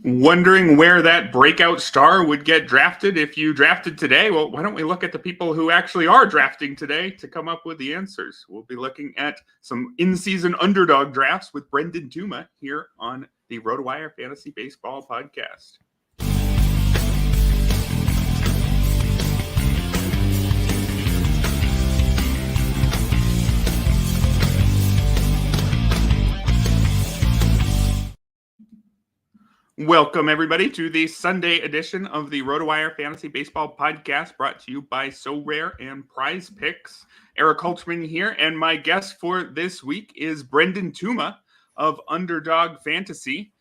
Wondering where that breakout star would get drafted if you drafted today? Well, why don't we look at the people who actually are drafting today to come up with the answers? We'll be looking at some in-season underdog drafts with Brendan Tuma here on the RotoWire Fantasy Baseball Podcast. Welcome, everybody, to the Sunday edition of the RotoWire Fantasy Baseball Podcast, brought to you by So Rare and Prize Picks. Erik Halterman here, and my guest for this week is Brendan Tuma of Underdog Fantasy,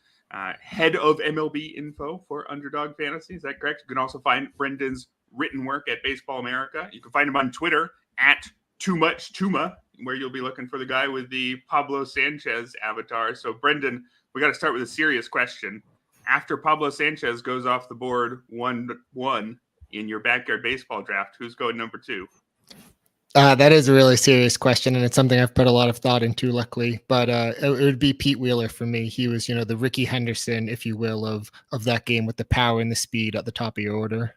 head of MLB info for Underdog Fantasy. Is that correct? You can also find Brendan's written work at Baseball America. You can find him on Twitter at TooMuchTuma, where you'll be looking for the guy with the Pablo Sanchez avatar. So, Brendan, we got to start with a serious question. After Pablo Sanchez goes off the board 1-1 in your backyard baseball draft, who's going number 2? That is a really serious question, and it's something I've put a lot of thought into, luckily. But it would be Pete Wheeler for me. He was, the Ricky Henderson, if you will, of that game with the power and the speed at the top of your order.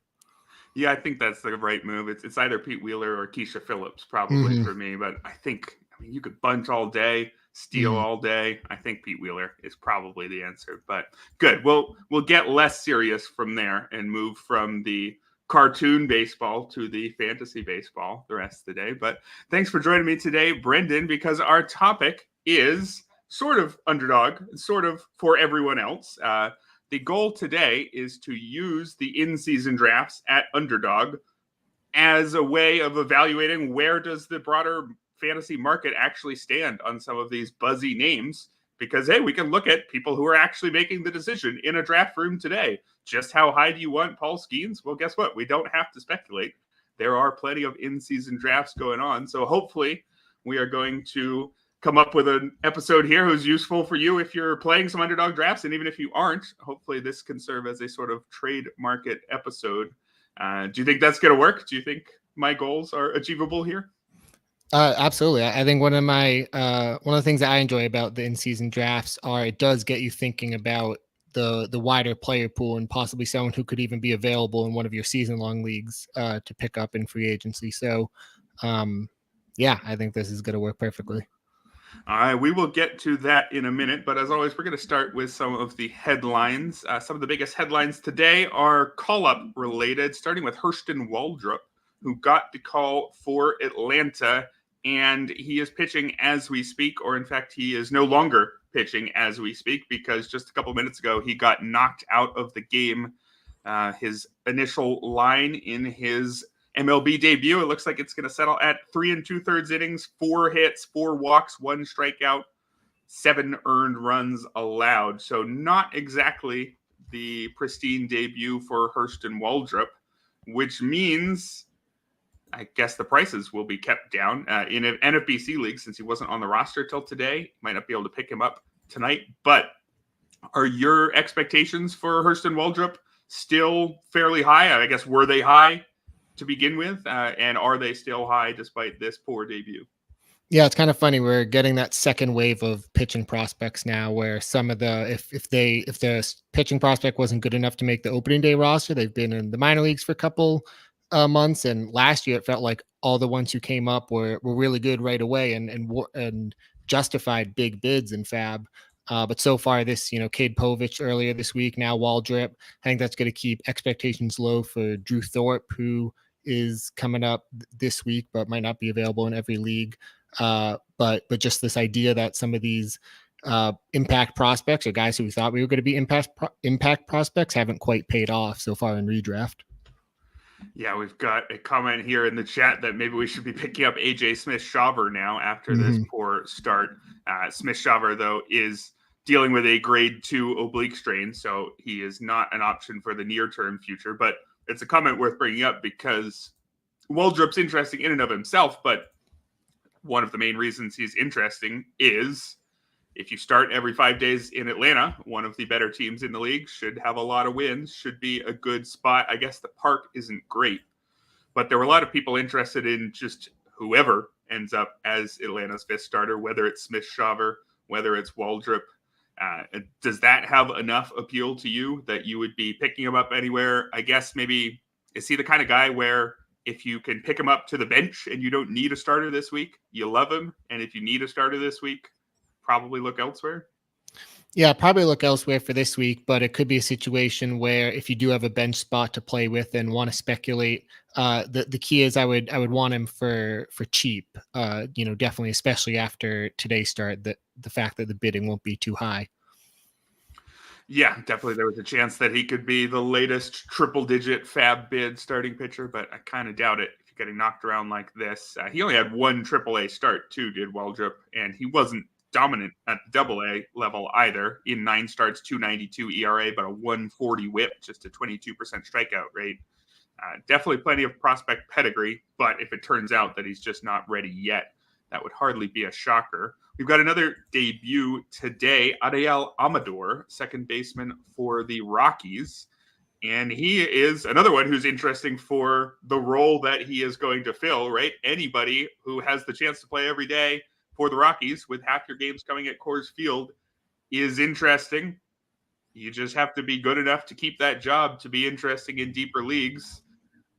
Yeah, I think that's the right move. It's either Pete Wheeler or Keisha Phillips, probably for me. But I mean, you could bunch all day, steal all day. I think Pete Wheeler is probably the answer. But good. We'll get less serious from there and move from the cartoon baseball to the fantasy baseball the rest of the day. But thanks for joining me today, Brendan, because our topic is sort of underdog, sort of for everyone else. The goal today is to use the in-season drafts at Underdog as a way of evaluating where does the broader fantasy market actually stand on some of these buzzy names, because, hey, we can look at people who are actually making the decision in a draft room today. Just how high do you want Paul Skenes? Well, guess what? We don't have to speculate. There are plenty of in-season drafts going on. So hopefully we are going to come up with an episode here who's useful for you if you're playing some underdog drafts. And even if you aren't, hopefully this can serve as a sort of trade market episode. Do you think that's going to work? Do you think my goals are achievable here? Absolutely. I think one of the things that I enjoy about the in-season drafts are it does get you thinking about the wider player pool and possibly someone who could even be available in one of your season-long leagues to pick up in free agency. So, I think this is going to work perfectly. All right, we will get to that in a minute, but as always, we're going to start with some of the headlines. Some of the biggest headlines today are call-up related, starting with Hurston Waldrep, who got the call for Atlanta, and he is pitching as we speak, or in fact, he is no longer pitching as we speak, because just a couple minutes ago, he got knocked out of the game. His initial line in his MLB debut, it looks like it's going to settle at 3 2/3 innings, 4 hits, 4 walks, 1 strikeout, 7 earned runs allowed. So not exactly the pristine debut for Hurston Waldrep, which means I guess the prices will be kept down in an NFBC league, since he wasn't on the roster till today. Might not be able to pick him up tonight. But are your expectations for Hurston Waldrep still fairly high? I guess, were they high to begin with? And are they still high despite this poor debut? Yeah, it's kind of funny. We're getting that second wave of pitching prospects now, where some of the if the pitching prospect wasn't good enough to make the opening day roster, they've been in the minor leagues for a couple months. And last year, it felt like all the ones who came up were really good right away and justified big bids in Fab. But so far, this Cade Povich earlier this week, now Waldrep. I think that's going to keep expectations low for Drew Thorpe, who is coming up this week but might not be available in every league. But just this idea that some of these impact prospects, or guys who we thought we were going to be impact prospects, haven't quite paid off so far in redraft. Yeah, we've got a comment here in the chat that maybe we should be picking up AJ Smith-Shawver now after this poor start. Smith-Shawver, though, is dealing with a grade 2 oblique strain, so he is not an option for the near-term future. But it's a comment worth bringing up because Waldrop's interesting in and of himself, but one of the main reasons he's interesting is if you start every 5 days in Atlanta, one of the better teams in the league, should have a lot of wins, should be a good spot. I guess the park isn't great, but there were a lot of people interested in just whoever ends up as Atlanta's fifth starter, whether it's Smith-Shawver, whether it's Waldrep. Does that have enough appeal to you that you would be picking him up anywhere? I guess maybe, is he the kind of guy where if you can pick him up to the bench and you don't need a starter this week, you love him? And if you need a starter this week, probably look elsewhere? Yeah, probably look elsewhere for this week, but it could be a situation where if you do have a bench spot to play with and want to speculate, the key is I would want him for cheap. Definitely, especially after today's start, the fact that the bidding won't be too high. Yeah, definitely. There was a chance that he could be the latest triple-digit fab bid starting pitcher, but I kind of doubt it. If you're getting knocked around like this, he only had one AAA start too, did Waldrep, and he wasn't dominant at the AA level either. In 9 starts, 2.92 ERA, but a 1.40 WHIP, just a 22% strikeout rate. Definitely plenty of prospect pedigree, but if it turns out that he's just not ready yet, that would hardly be a shocker. We've got another debut today, Adael Amador, second baseman for the Rockies. And he is another one who's interesting for the role that he is going to fill, right? Anybody who has the chance to play every day for the Rockies with half your games coming at Coors Field is interesting. You just have to be good enough to keep that job to be interesting in deeper leagues.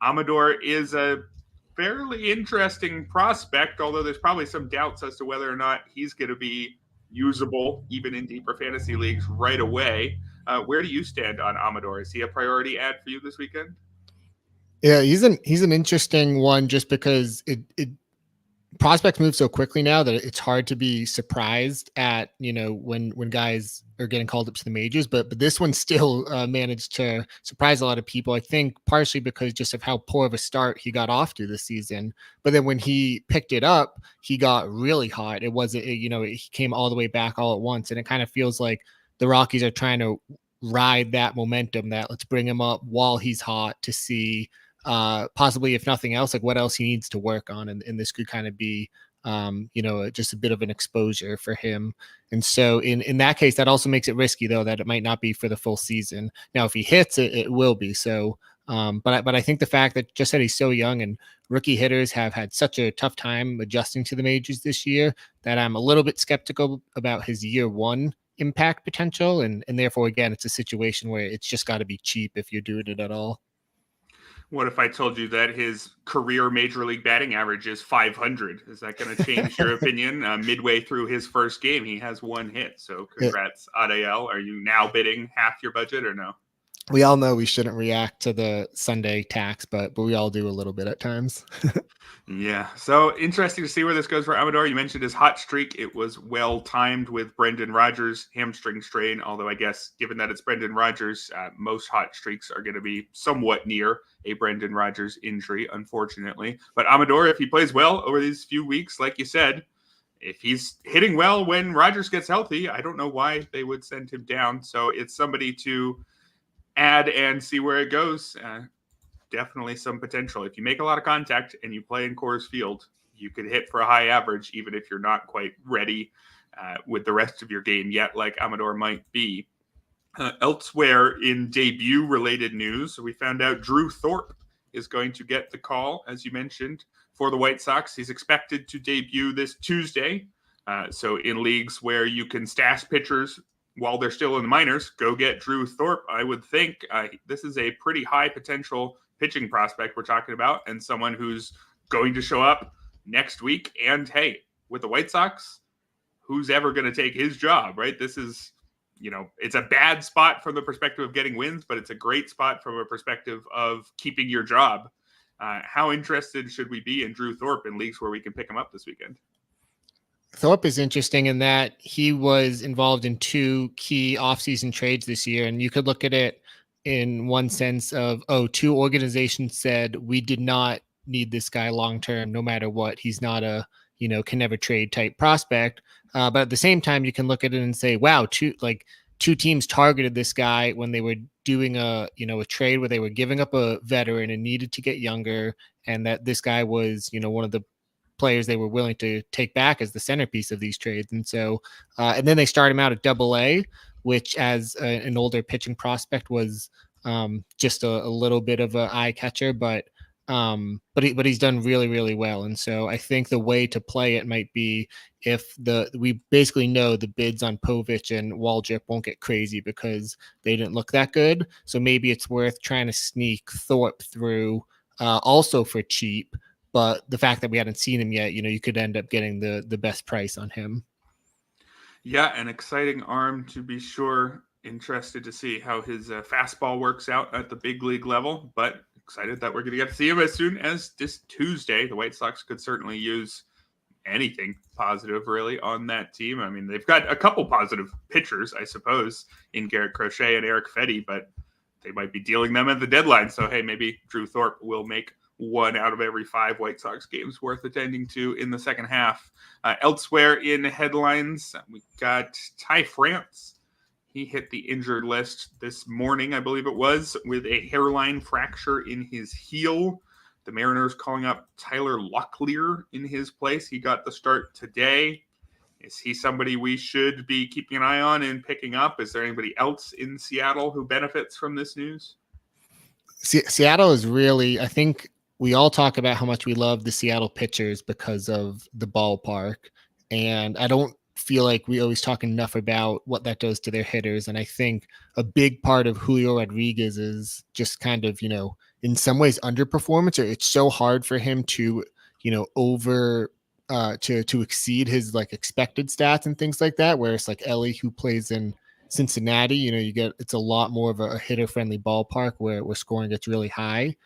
Amador is a fairly interesting prospect, although there's probably some doubts as to whether or not he's going to be usable even in deeper fantasy leagues right away. Where do you stand on Amador? Is he a priority add for you this weekend? Yeah, he's an interesting one just because it prospects move so quickly now that it's hard to be surprised at, when guys are getting called up to the majors, but this one still managed to surprise a lot of people. I think partially because just of how poor of a start he got off to this season, but then when he picked it up, he got really hot. It wasn't, he came all the way back all at once. And it kind of feels like the Rockies are trying to ride that momentum, that let's bring him up while he's hot to see possibly, if nothing else, like what else he needs to work on. And this could kind of be, just a bit of an exposure for him. And so in that case, that also makes it risky though, that it might not be for the full season. Now, if he hits it, it will be. So, but I think the fact that just that he's so young and rookie hitters have had such a tough time adjusting to the majors this year that I'm a little bit skeptical about his year one impact potential. And therefore, again, it's a situation where it's just got to be cheap if you're doing it at all. What if I told you that his career major league batting average is 500? Is that going to change your opinion? Midway through his first game, he has 1 hit. So congrats, Adael. Are you now bidding half your budget or no? We all know we shouldn't react to the Sunday tax, but we all do a little bit at times. Yeah. So interesting to see where this goes for Amador. You mentioned his hot streak. It was well timed with Brendan Rodgers' hamstring strain, although I guess given that it's Brendan Rodgers, most hot streaks are going to be somewhat near a Brendan Rodgers injury, unfortunately. But Amador, if he plays well over these few weeks, like you said, if he's hitting well when Rodgers gets healthy, I don't know why they would send him down. So it's somebody to add and see where it goes. Definitely some potential. If you make a lot of contact and you play in Coors Field, you could hit for a high average, even if you're not quite ready with the rest of your game yet, like Amador might be. Elsewhere in debut-related news, we found out Drew Thorpe is going to get the call, as you mentioned, for the White Sox. He's expected to debut this Tuesday. So in leagues where you can stash pitchers while they're still in the minors, go get Drew Thorpe. I would think this is a pretty high potential pitching prospect we're talking about, and someone who's going to show up next week. And hey, with the White Sox, who's ever going to take his job, right? This is, it's a bad spot from the perspective of getting wins, but it's a great spot from a perspective of keeping your job. How interested should we be in Drew Thorpe in leagues where we can pick him up this weekend? Thorpe is interesting in that he was involved in 2 key offseason trades this year. And you could look at it in one sense of, 2 organizations said, we did not need this guy long-term, no matter what. He's not a, can never trade type prospect. But at the same time, you can look at it and say, wow, 2 teams targeted this guy when they were doing a trade where they were giving up a veteran and needed to get younger. And that this guy was, one of the players they were willing to take back as the centerpiece of these trades. And so, and then they start him out at AA, which as an older pitching prospect was just a little bit of an eye catcher. But But he's done really, really well. And so I think the way to play it might be if we basically know the bids on Povich and Waldrep won't get crazy because they didn't look that good. So maybe it's worth trying to sneak Thorpe through also for cheap. But the fact that we hadn't seen him yet, you could end up getting the best price on him. Yeah, an exciting arm to be sure. Interested to see how his fastball works out at the big league level, but excited that we're going to get to see him as soon as this Tuesday. The White Sox could certainly use anything positive really on that team. I mean, they've got a couple positive pitchers, I suppose, in Garrett Crochet and Eric Fetty, but they might be dealing them at the deadline. So, hey, maybe Drew Thorpe will make 1 out of every 5 White Sox games worth attending to in the second half. Elsewhere in headlines, we got Ty France. He hit the injured list this morning, I believe it was, with a hairline fracture in his heel. The Mariners calling up Tyler Locklear in his place. He got the start today. Is he somebody we should be keeping an eye on and picking up? Is there anybody else in Seattle who benefits from this news? Seattle is really, I think we all talk about how much we love the Seattle pitchers because of the ballpark. And I don't feel like we always talk enough about what that does to their hitters. And I think a big part of Julio Rodriguez is just kind of, in some ways underperformance, or it's so hard for him to, to exceed his like expected stats and things like that. Whereas like Elly, who plays in Cincinnati, it's a lot more of a hitter friendly ballpark where scoring gets really high.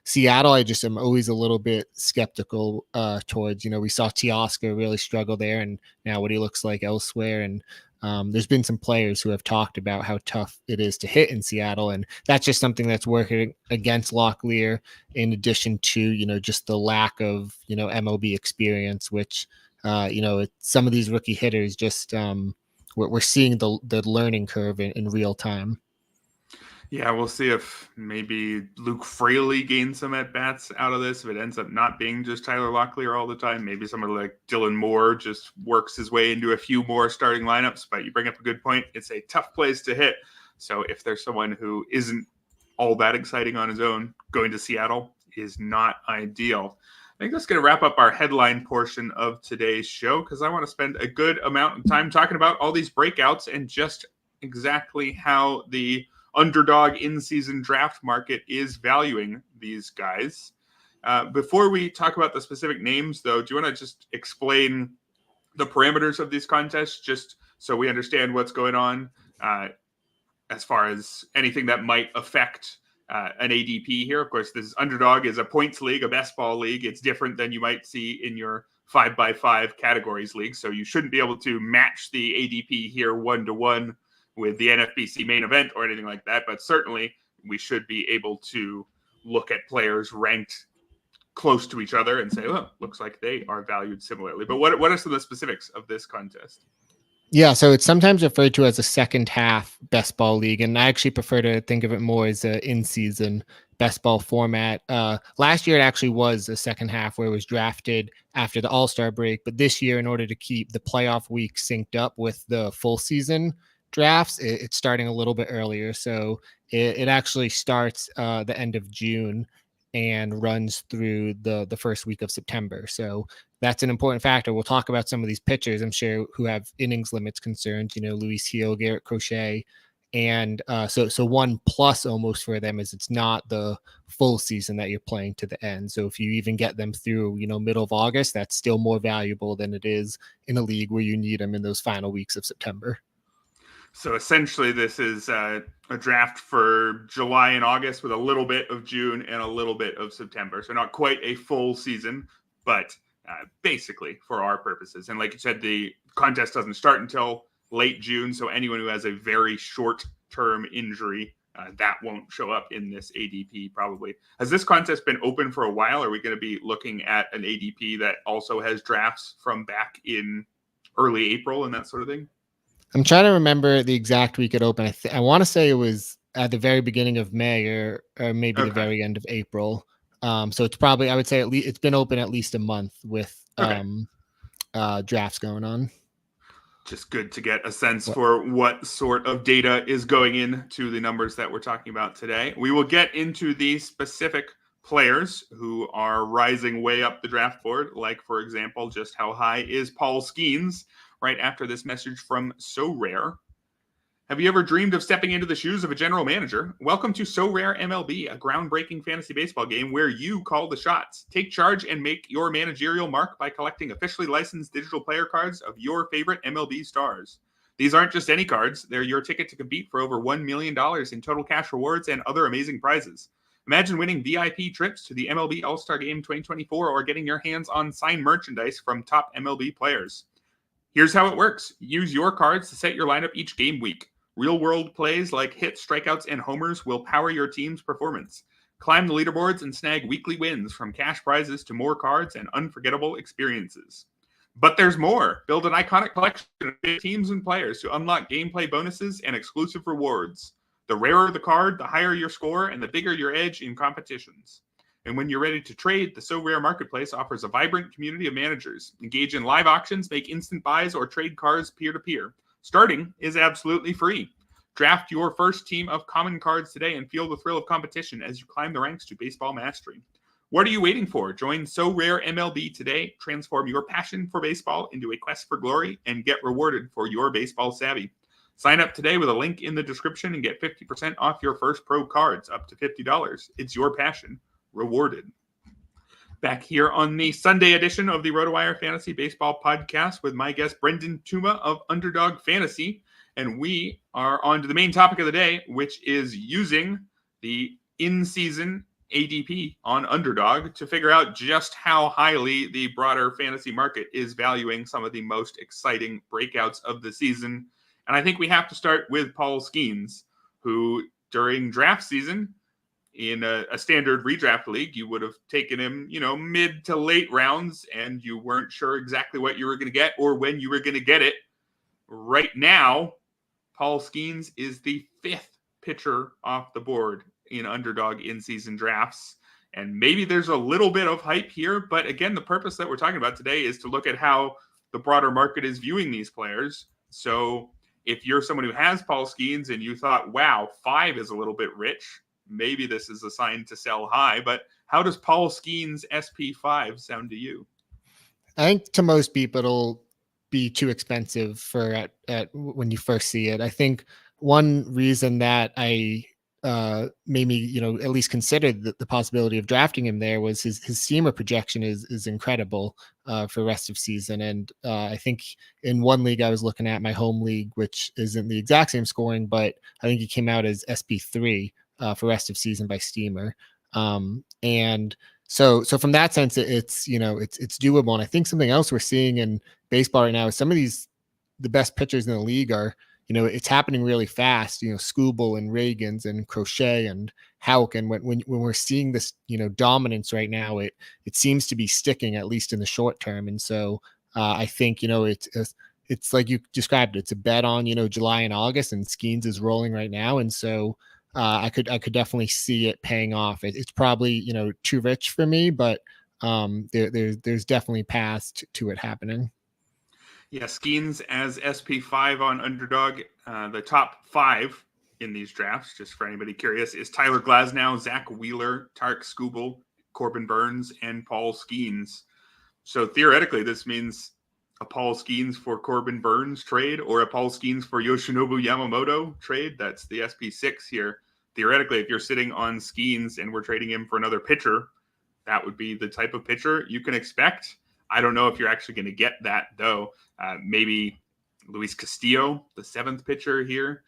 Seattle, I just am always a little bit skeptical towards. We saw Teoscar really struggle there, and now what he looks like elsewhere. And there's been some players who have talked about how tough it is to hit in Seattle, and that's just something that's working against Locklear. In addition to just the lack of MLB experience, which some of these rookie hitters just we're seeing the learning curve in real time. Yeah, we'll see if maybe Luke Fraley gains some at-bats out of this. If it ends up not being just Tyler Locklear all the time, maybe somebody like Dylan Moore just works his way into a few more starting lineups. But you bring up a good point. It's a tough place to hit. So if there's someone who isn't all that exciting on his own, going to Seattle is not ideal. I think that's going to wrap up our headline portion of today's show because I want to spend a good amount of time talking about all these breakouts and just exactly how the underdog in-season draft market is valuing these guys. Before we talk about the specific names, though, do you want to just explain the parameters of these contests just so we understand what's going on as far as anything that might affect an ADP here? Of course, this underdog is a points league, a best ball league. It's different than you might see in your 5x5 categories league. So you shouldn't be able to match the ADP here 1-to-1 with the NFBC main event or anything like that. But certainly we should be able to look at players ranked close to each other and say, oh, looks like they are valued similarly. But what are some of the specifics of this contest? Yeah, so it's sometimes referred to as a second half best ball league, and I actually prefer to think of it more as an in-season best ball format. Last year, it actually was a second half where it was drafted after the All-Star break, but this year, in order to keep the playoff week synced up with the full season drafts, it's starting a little bit earlier. So it actually starts the end of June and runs through the first week of September. So that's an important factor. We'll talk about some of these pitchers, I'm sure, who have innings limits concerns, Luis Gil, Garrett Crochet. And so one plus almost for them is it's not the full season that you're playing to the end. So if you even get them through, middle of August, that's still more valuable than it is in a league where you need them in those final weeks of September. So essentially, this is a draft for July and August with a little bit of June and a little bit of September. So not quite a full season, but basically for our purposes. And like you said, the contest doesn't start until late June. So anyone who has a very short-term injury, that won't show up in this ADP probably. Has this contest been open for a while? Are we going to be looking at an ADP that also has drafts from back in early April and that sort of thing? I'm trying to remember the exact week it opened. I want to say it was at the very beginning of May or maybe the very end of April. So it's probably, I would say at least it's been open at least a month with drafts going on. Just good to get a sense for what sort of data is going into the numbers that we're talking about today. We will get into the specific players who are rising way up the draft board, like, for example, just how high is Paul Skenes, right after this message from So Rare. Have you ever dreamed of stepping into the shoes of a general manager? Welcome to So Rare MLB, a groundbreaking fantasy baseball game where you call the shots. Take charge and make your managerial mark by collecting officially licensed digital player cards of your favorite MLB stars. These aren't just any cards. They're your ticket to compete for over $1 million in total cash rewards and other amazing prizes. Imagine winning VIP trips to the MLB All-Star Game 2024 or getting your hands on signed merchandise from top MLB players. Here's how it works. Use your cards to set your lineup each game week. Real-world plays like hits, strikeouts, and homers will power your team's performance. Climb the leaderboards and snag weekly wins, from cash prizes to more cards and unforgettable experiences. But there's more. Build an iconic collection of teams and players to unlock gameplay bonuses and exclusive rewards. The rarer the card, the higher your score, and the bigger your edge in competitions. And when you're ready to trade, the So Rare Marketplace offers a vibrant community of managers. Engage in live auctions, make instant buys, or trade cards peer-to-peer. Starting is absolutely free. Draft your first team of common cards today and feel the thrill of competition as you climb the ranks to baseball mastery. What are you waiting for? Join So Rare MLB today. Transform your passion for baseball into a quest for glory and get rewarded for your baseball savvy. Sign up today with a link in the description and get 50% off your first pro cards, up to $50. It's your passion rewarded. Back here on the Sunday edition of the RotoWire Fantasy Baseball Podcast with my guest Brendan Tuma of Underdog Fantasy. And we are on to the main topic of the day, which is using the in-season ADP on Underdog to figure out just how highly the broader fantasy market is valuing some of the most exciting breakouts of the season. And I think we have to start with Paul Skenes, who during draft season, in a standard redraft league, you would have taken him, mid to late rounds, and you weren't sure exactly what you were going to get or when you were going to get it. Right now, Paul Skenes is the 5th pitcher off the board in Underdog in-season drafts. And maybe there's a little bit of hype here, but again, the purpose that we're talking about today is to look at how the broader market is viewing these players. So if you're someone who has Paul Skenes and you thought, wow, 5 is a little bit rich, maybe this is a sign to sell high. But how does Paul Skenes SP5 sound to you? I think to most people it'll be too expensive for at when you first see it. I think one reason that I made me at least consider the possibility of drafting him there was his steamer projection is incredible for the rest of season. And I think in one league I was looking at, my home league, which isn't the exact same scoring, but I think he came out as SP3 for rest of season by steamer. And so from that sense, it's doable. And I think something else we're seeing in baseball right now is some of the best pitchers in the league are, it's happening really fast. Skubal and Reagans and Crochet and Houck. And when we're seeing this, dominance right now, it seems to be sticking, at least in the short term. And so I think, it's like you described it. It's a bet on, July and August, and Skenes is rolling right now. And so I could definitely see it paying off. It's probably, too rich for me, but there's definitely paths to it happening. Yeah, Skenes as SP5 on Underdog. The top 5 in these drafts, just for anybody curious, is Tyler Glasnow, Zach Wheeler, Tarek Skubal, Corbin Burns, and Paul Skenes. So theoretically, this means a Paul Skenes for Corbin Burns trade or a Paul Skenes for Yoshinobu Yamamoto trade. That's the SP6 here. Theoretically, if you're sitting on Skenes and we're trading him for another pitcher, that would be the type of pitcher you can expect. I don't know if you're actually going to get that, though. Maybe Luis Castillo, the 7th pitcher here.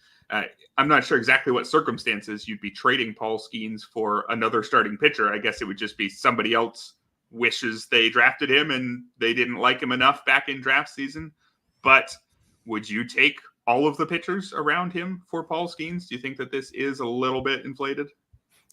I'm not sure exactly what circumstances you'd be trading Paul Skenes for another starting pitcher. I guess it would just be somebody else wishes they drafted him and they didn't like him enough back in draft season. But would you take all of the pitchers around him for Paul Skenes? Do you think that this is a little bit inflated?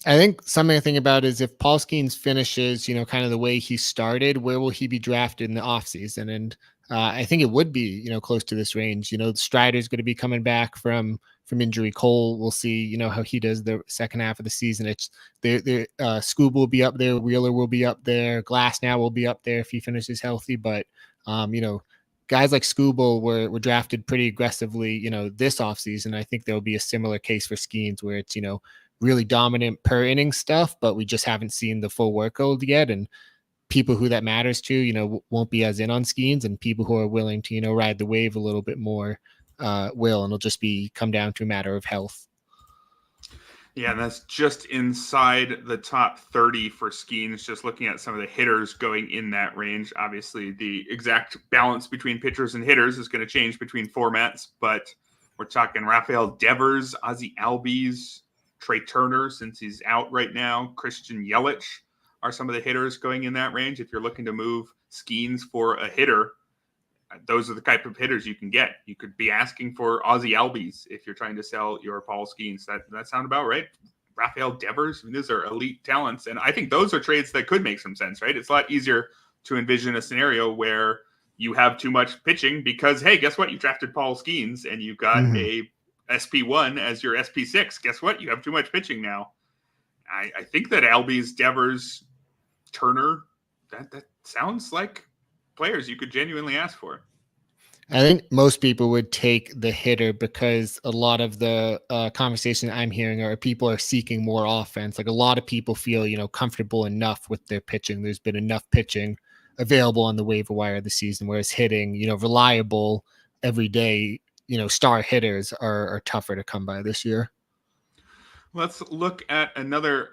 I think something to think about is if Paul Skenes finishes, kind of the way he started, where will he be drafted in the offseason? And I think it would be, close to this range. Strider's going to be coming back from injury. Cole, we'll see, how he does the second half of the season. It's Scoob will be up there. Wheeler will be up there. Glasnow will be up there if he finishes healthy. But, guys like Scoob were drafted pretty aggressively, this offseason. I think there'll be a similar case for Skenes where it's, really dominant per inning stuff, but we just haven't seen the full workload yet. And people who that matters to, won't be as in on Skenes, and people who are willing to, ride the wave a little bit more will, and it'll just come down to a matter of health. Yeah, and that's just inside the top 30 for Skenes, just looking at some of the hitters going in that range. Obviously, the exact balance between pitchers and hitters is going to change between formats, but we're talking Rafael Devers, Ozzie Albies, Trey Turner, since he's out right now, Christian Yelich are some of the hitters going in that range. If you're looking to move Skenes for a hitter, those are the type of hitters you can get. You could be asking for Ozzie Albies if you're trying to sell your Paul Skenes. That sound about right? Rafael Devers, those are elite talents. And I think those are trades that could make some sense, right? It's a lot easier to envision a scenario where you have too much pitching because, hey, guess what? You drafted Paul Skenes and you've got a SP1 as your SP6. Guess what? You have too much pitching now. I think that Albies, Devers, Turner, that sounds like players you could genuinely ask for. I think most people would take the hitter because a lot of the conversation I'm hearing are people are seeking more offense. Like a lot of people feel, comfortable enough with their pitching. There's been enough pitching available on the waiver wire this season, whereas hitting, reliable every day, star hitters are tougher to come by this year. Let's look at another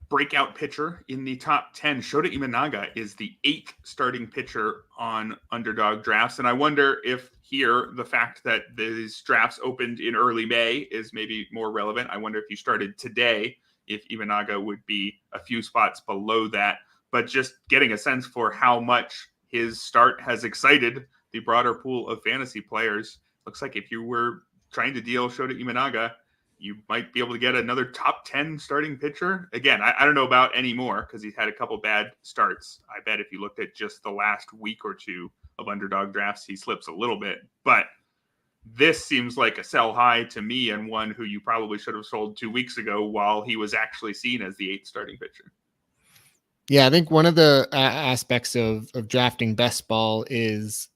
breakout pitcher in the top 10. Shota Imanaga is the 8th starting pitcher on underdog drafts. And I wonder if here the fact that these drafts opened in early May is maybe more relevant. I wonder if you started today, if Imanaga would be a few spots below that. But just getting a sense for how much his start has excited the broader pool of fantasy players. Looks like if you were trying to deal Shota Imanaga, you might be able to get another top 10 starting pitcher. Again, I don't know about anymore because he's had a couple bad starts. I bet if you looked at just the last week or two of underdog drafts, he slips a little bit. But this seems like a sell high to me and one who you probably should have sold 2 weeks ago while he was actually seen as the 8th starting pitcher. Yeah, I think one of the aspects of drafting best ball is,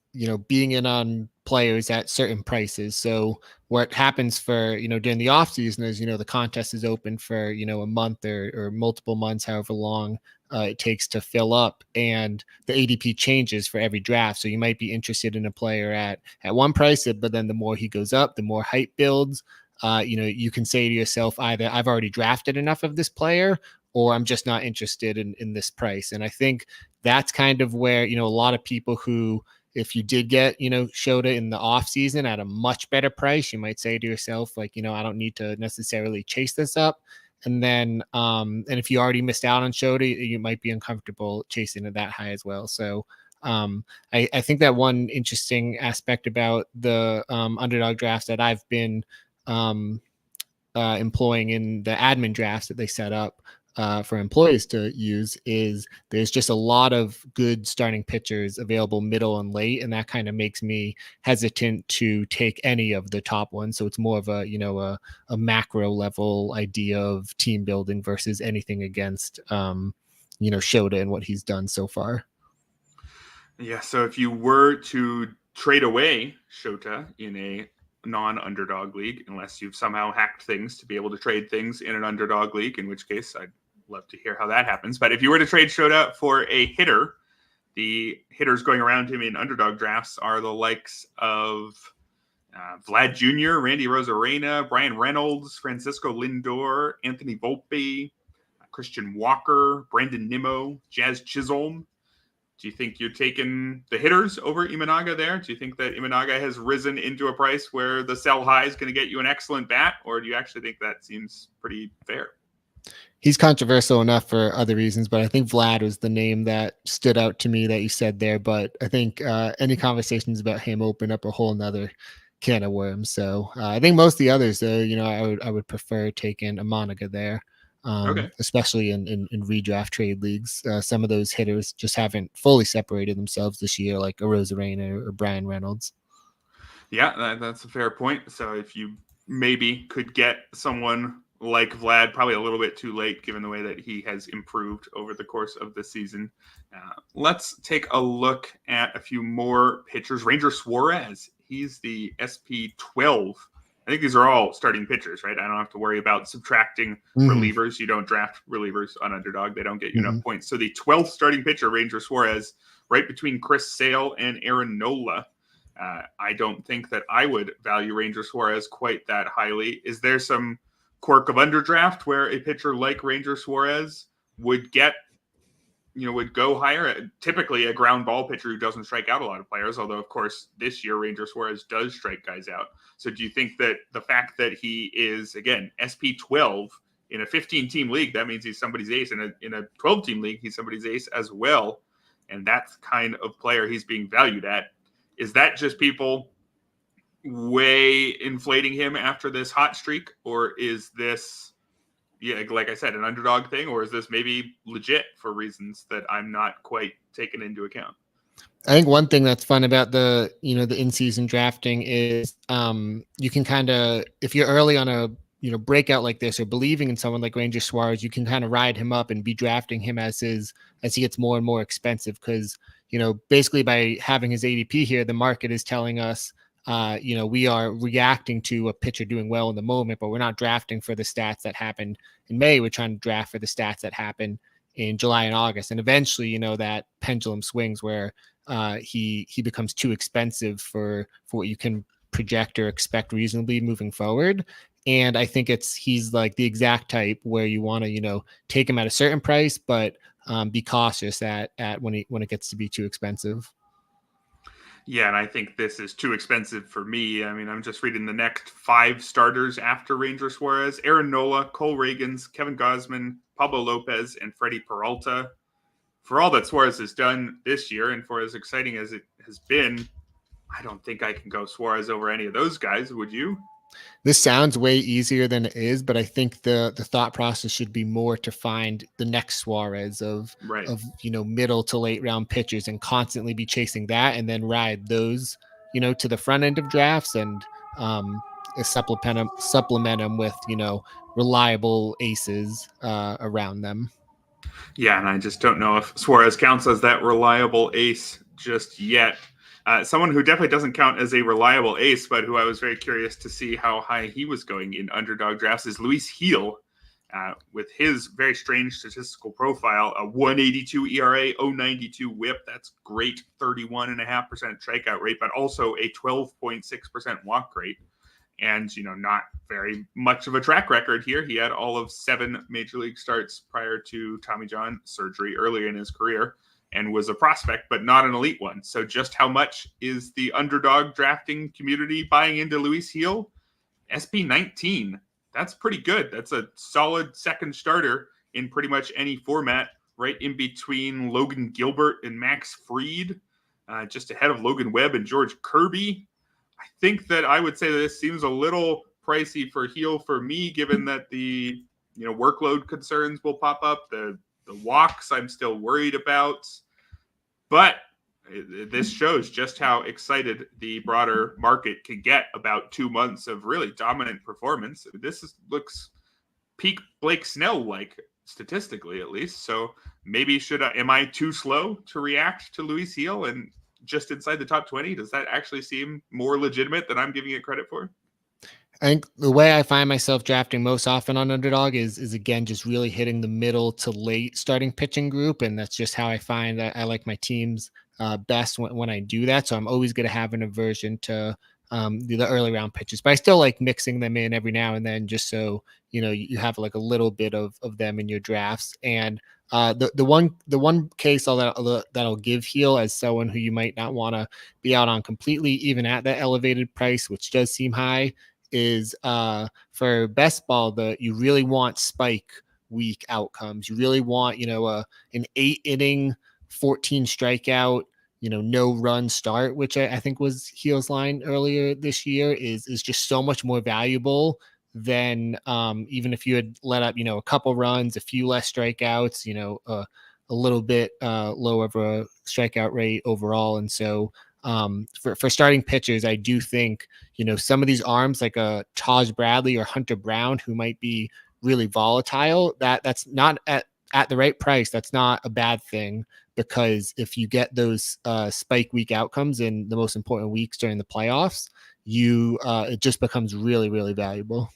being in on players at certain prices. So what happens for, during the off season is, the contest is open for, a month or multiple months, however long it takes to fill up, and the ADP changes for every draft. So you might be interested in a player at one price, but then the more he goes up, the more hype builds. You can say to yourself, either I've already drafted enough of this player, or I'm just not interested in this price. And I think that's kind of where, a lot of people who, if you did get, Shota in the off season at a much better price, you might say to yourself, like, I don't need to necessarily chase this up. And then, and if you already missed out on Shota, you might be uncomfortable chasing it that high as well. So I think that one interesting aspect about the underdog drafts that I've been employing in the admin drafts that they set up for employees to use is there's just a lot of good starting pitchers available middle and late, and that kind of makes me hesitant to take any of the top ones. So it's more of a a macro level idea of team building versus anything against Shota and what he's done so far. Yeah, so if you were to trade away Shota in a non-underdog league, unless you've somehow hacked things to be able to trade things in an underdog league, in which case I'd love to hear how that happens. But if you were to trade Shota for a hitter, the hitters going around him in underdog drafts are the likes of Vlad Jr., Randy Rosarena, Brian Reynolds, Francisco Lindor, Anthony Volpe, Christian Walker, Brandon Nimmo, Jazz Chisholm. Do you think you're taking the hitters over Imanaga there? Do you think that Imanaga has risen into a price where the sell high is going to get you an excellent bat? Or do you actually think that seems pretty fair? He's controversial enough for other reasons, but I think Vlad was the name that stood out to me that you said there. But I think any conversations about him open up a whole nother can of worms. So I think most of the others, though, I would prefer taking Imanaga there. Okay. Especially in redraft trade leagues. Some of those hitters just haven't fully separated themselves this year, like a Rosarena or Brian Reynolds. Yeah, that's a fair point. So if you maybe could get someone like Vlad, probably a little bit too late given the way that he has improved over the course of the season. Let's take a look at a few more pitchers. Ranger Suarez, he's the SP12 I think these are all starting pitchers, right? I don't have to worry about subtracting relievers. You don't draft relievers on Underdog. They don't get you enough points. So the 12th starting pitcher, Ranger Suarez, right between Chris Sale and Aaron Nola. I don't think that I would value Ranger Suarez quite that highly. Is there some quirk of underdraft where a pitcher like Ranger Suarez would get, would go higher? Typically a ground ball pitcher who doesn't strike out a lot of players, although of course this year Ranger Suarez does strike guys out. So do you think that the fact that he is, again, SP 12 in a 15-team league, that means he's somebody's ace. In a 12-team league, he's somebody's ace as well. And that's kind of player he's being valued at. Is that just people way inflating him after this hot streak? Or is this, like I said, an underdog thing? Or is this maybe legit for reasons that I'm not quite taking into account? I think one thing that's fun about the in-season drafting is you can kind of, if you're early on a breakout like this or believing in someone like Ranger Suarez, you can kind of ride him up and be drafting him as he gets more and more expensive, because basically by having his ADP here, the market is telling us we are reacting to a pitcher doing well in the moment, but we're not drafting for the stats that happened in May. We're trying to draft for the stats that happen in July and August, and eventually that pendulum swings where he becomes too expensive for what you can project or expect reasonably moving forward. And I think he's like the exact type where you want to take him at a certain price, but be cautious at when it gets to be too expensive. Yeah, and I think this is too expensive for me. I mean, I'm just reading the next 5 starters after Ranger Suarez: Aaron Nola, Cole Reagans, Kevin Gausman, Pablo Lopez, and Freddie Peralta. For all that Suarez has done this year, and for as exciting as it has been, I don't think I can go Suarez over any of those guys. Would you? This sounds way easier than it is, but I think the thought process should be more to find the next Suarez of middle to late round pitchers and constantly be chasing that, and then ride those to the front end of drafts and supplement them with reliable aces around them. Yeah, and I just don't know if Suarez counts as that reliable ace just yet. Someone who definitely doesn't count as a reliable ace, but who I was very curious to see how high he was going in underdog drafts, is Luis Gil, with his very strange statistical profile: a 182 ERA, 092 WHIP. That's great, 31.5% strikeout rate, but also a 12.6% walk rate. And, not very much of a track record here. He had all of 7 major league starts prior to Tommy John surgery earlier in his career, and was a prospect, but not an elite one. So just how much is the underdog drafting community buying into Luis Gil? SP 19. That's pretty good. That's a solid second starter in pretty much any format, right in between Logan Gilbert and Max Fried, just ahead of Logan Webb and George Kirby. I think that I would say that this seems a little pricey for Gil for me, given that the workload concerns will pop up. The walks I'm still worried about. But this shows just how excited the broader market can get about 2 months of really dominant performance. This looks peak Blake Snell-like, statistically at least. So maybe am I too slow to react to Luis Gil and just inside the top 20? Does that actually seem more legitimate than I'm giving it credit for? I think the way I find myself drafting most often on underdog is again, just really hitting the middle to late starting pitching group. And that's just how I find that I like my teams best when I do that. So I'm always going to have an aversion to the early round pitches, but I still like mixing them in every now and then, just so, you have like a little bit of them in your drafts. And the one case that'll give Gil as someone who you might not want to be out on completely, even at that elevated price, which does seem high, is for best ball, you really want spike week outcomes. You really want, an 8 inning, 14 strikeout, no run start, which I think was Gil's line earlier this year, is just so much more valuable than even if you had let up, a couple runs, a few less strikeouts, a little bit lower of a strikeout rate overall. And so for starting pitchers, I do think, some of these arms like a Taj Bradley or Hunter Brown, who might be really volatile, that's not at the right price. That's not a bad thing, because if you get those spike week outcomes in the most important weeks during the playoffs, it just becomes really, really valuable.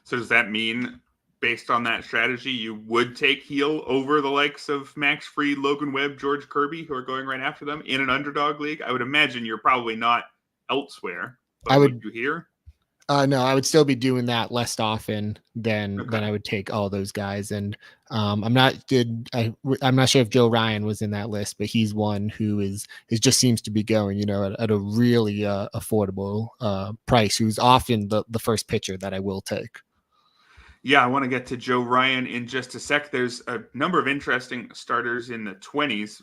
So does that mean, based on that strategy, you would take Heel over the likes of Max Fried, Logan Webb, George Kirby, who are going right after them in an underdog league? I would imagine you're probably not elsewhere, but would you here? No, I would still be doing that less often than I would take all those guys. And I'm not sure if Joe Ryan was in that list, but he's one who is just seems to be going, at a really affordable price. Who's often the first pitcher that I will take. Yeah, I want to get to Joe Ryan in just a sec. There's a number of interesting starters in the 20s.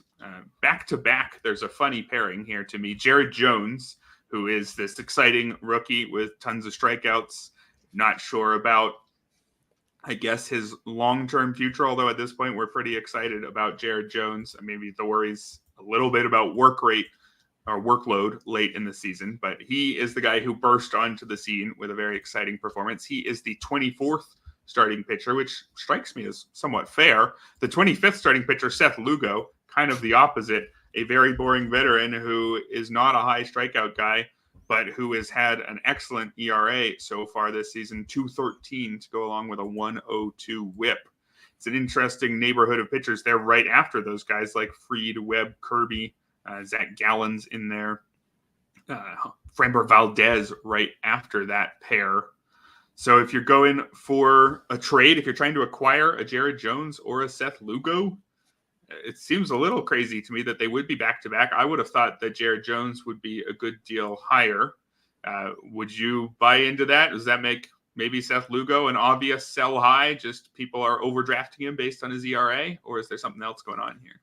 Back to back, there's a funny pairing here to me. Jared Jones, who is this exciting rookie with tons of strikeouts. Not sure about, I guess, his long-term future, although at this point we're pretty excited about Jared Jones. Maybe the worries a little bit about work rate or workload late in the season, but he is the guy who burst onto the scene with a very exciting performance. He is the 24th starting pitcher, which strikes me as somewhat fair. The 25th starting pitcher, Seth Lugo, kind of the opposite, a very boring veteran who is not a high strikeout guy, but who has had an excellent ERA so far this season, 2.13 to go along with a 1.02 whip. It's an interesting neighborhood of pitchers. They're right after those guys like Fried, Webb, Kirby, Zach Gallen's in there, Framber Valdez right after that pair. So if you're going for a trade, if you're trying to acquire a Jared Jones or a Seth Lugo, it seems a little crazy to me that they would be back-to-back. I would have thought that Jared Jones would be a good deal higher. Would you buy into that? Does that make maybe Seth Lugo an obvious sell high? Just people are overdrafting him based on his ERA? Or is there something else going on here?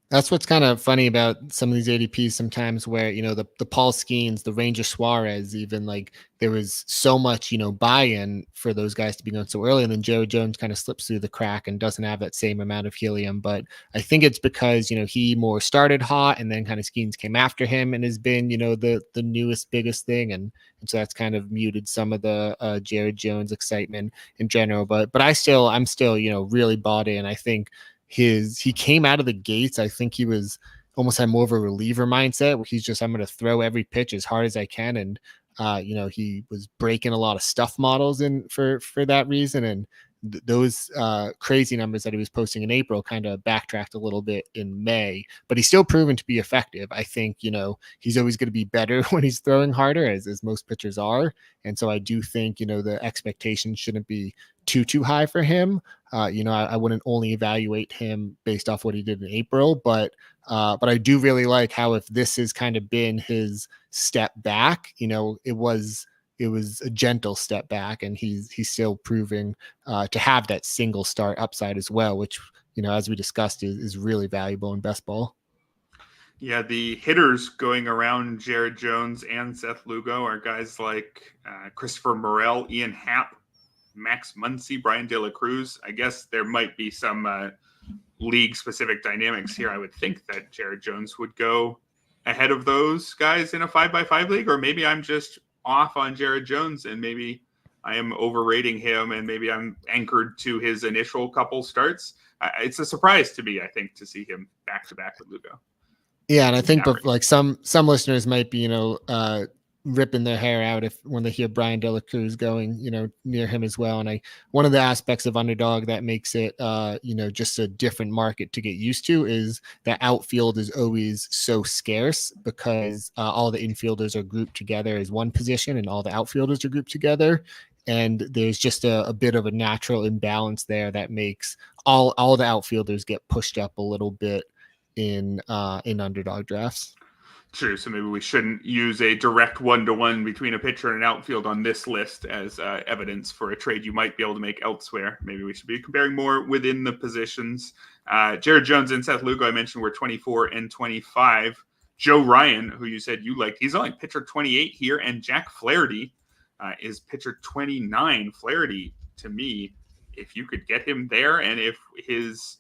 That's what's kind of funny about some of these ADPs sometimes where, the Paul Skenes, the Ranger Suarez, even like there was so much, buy-in for those guys to be going so early. And then Jared Jones kind of slips through the crack and doesn't have that same amount of helium. But I think it's because, he more started hot and then kind of Skenes came after him and has been, the newest, biggest thing. And so that's kind of muted some of the Jared Jones excitement in general. But I'm still, really bought in. I think he came out of the gates. I think he was almost had more of a reliever mindset where he's just, I'm going to throw every pitch as hard as I can. And, he was breaking a lot of stuff models in for that reason. And those crazy numbers that he was posting in April kind of backtracked a little bit in May, but he's still proven to be effective. I think, he's always going to be better when he's throwing harder as most pitchers are. And so I do think, the expectations shouldn't be too high for him. I wouldn't only evaluate him based off what he did in April, but I do really like how if this has kind of been his step back, it was a gentle step back, and he's still proving to have that single start upside as well, which, as we discussed, is really valuable in best ball. Yeah, the hitters going around Jared Jones and Seth Lugo are guys like Christopher Morel, Ian Happ, Max Muncy, Brian De La Cruz. I guess there might be some league-specific dynamics here. I would think that Jared Jones would go ahead of those guys in a 5x5 league, or maybe I'm just off on Jared Jones and maybe I am overrating him and maybe I'm anchored to his initial couple starts. It's a surprise to me, I think, to see him back-to-back with Lugo. Yeah, and I think like some listeners might be, ripping their hair out when they hear Brian De La Cruz going, near him as well. And one of the aspects of underdog that makes it, just a different market to get used to is that outfield is always so scarce because all the infielders are grouped together as one position and all the outfielders are grouped together. And there's just a bit of a natural imbalance there that makes all the outfielders get pushed up a little bit in underdog drafts. True. So maybe we shouldn't use a direct one-to-one between a pitcher and an outfield on this list as evidence for a trade you might be able to make elsewhere. Maybe we should be comparing more within the positions. Jared Jones and Seth Lugo, I mentioned, were 24 and 25. Joe Ryan, who you said you liked, he's only pitcher 28 here. And Jack Flaherty is pitcher 29. Flaherty, to me, if you could get him there and if his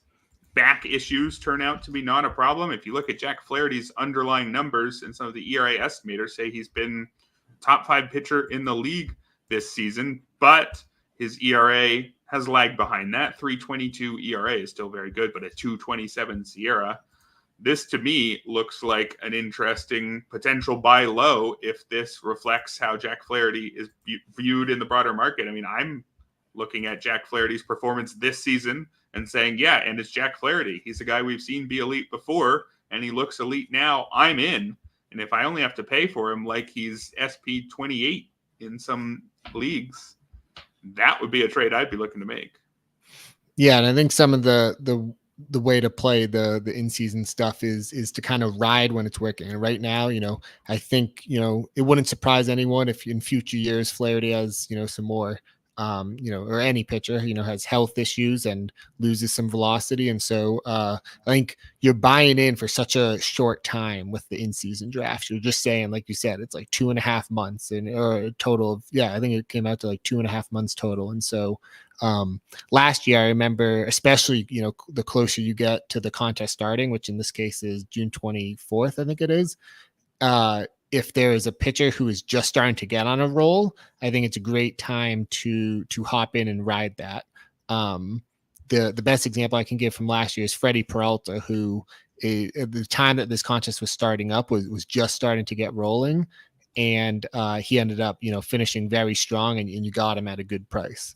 back issues turn out to be not a problem. If you look at Jack Flaherty's underlying numbers and some of the ERA estimators say he's been top 5 pitcher in the league this season, but his ERA has lagged behind that. 3.22 ERA is still very good, but a 2.27 SIERA. this to me looks like an interesting potential buy low if this reflects how Jack Flaherty is viewed in the broader market. I mean, I'm looking at Jack Flaherty's performance this season and saying, yeah, and it's Jack Flaherty. He's a guy we've seen be elite before, and he looks elite now. I'm in. And if I only have to pay for him like he's SP 28 in some leagues, that would be a trade I'd be looking to make. Yeah, and I think some of the way to play the in-season stuff is to kind of ride when it's working. And right now, I think, it wouldn't surprise anyone if in future years Flaherty has, some more or any pitcher, has health issues and loses some velocity. And so I think you're buying in for such a short time with the in-season draft. You're just saying, like you said, it's like 2.5 months or a total of, I think it came out to like 2.5 months total. And so last year, I remember, especially, the closer you get to the contest starting, which in this case is June 24th, I think it is, if there is a pitcher who is just starting to get on a roll, I think it's a great time to hop in and ride that. The best example I can give from last year is Freddie Peralta, who at the time that this contest was starting up was just starting to get rolling, and he ended up finishing very strong, and you got him at a good price.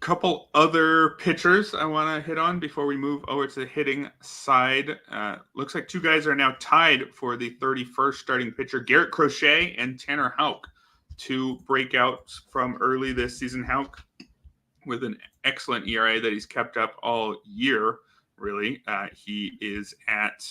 Couple other pitchers I want to hit on before we move over to the hitting side. Looks like two guys are now tied for the 31st starting pitcher, Garrett Crochet and Tanner Houck, two breakouts from early this season. Houck with an excellent ERA that he's kept up all year, really. He is at...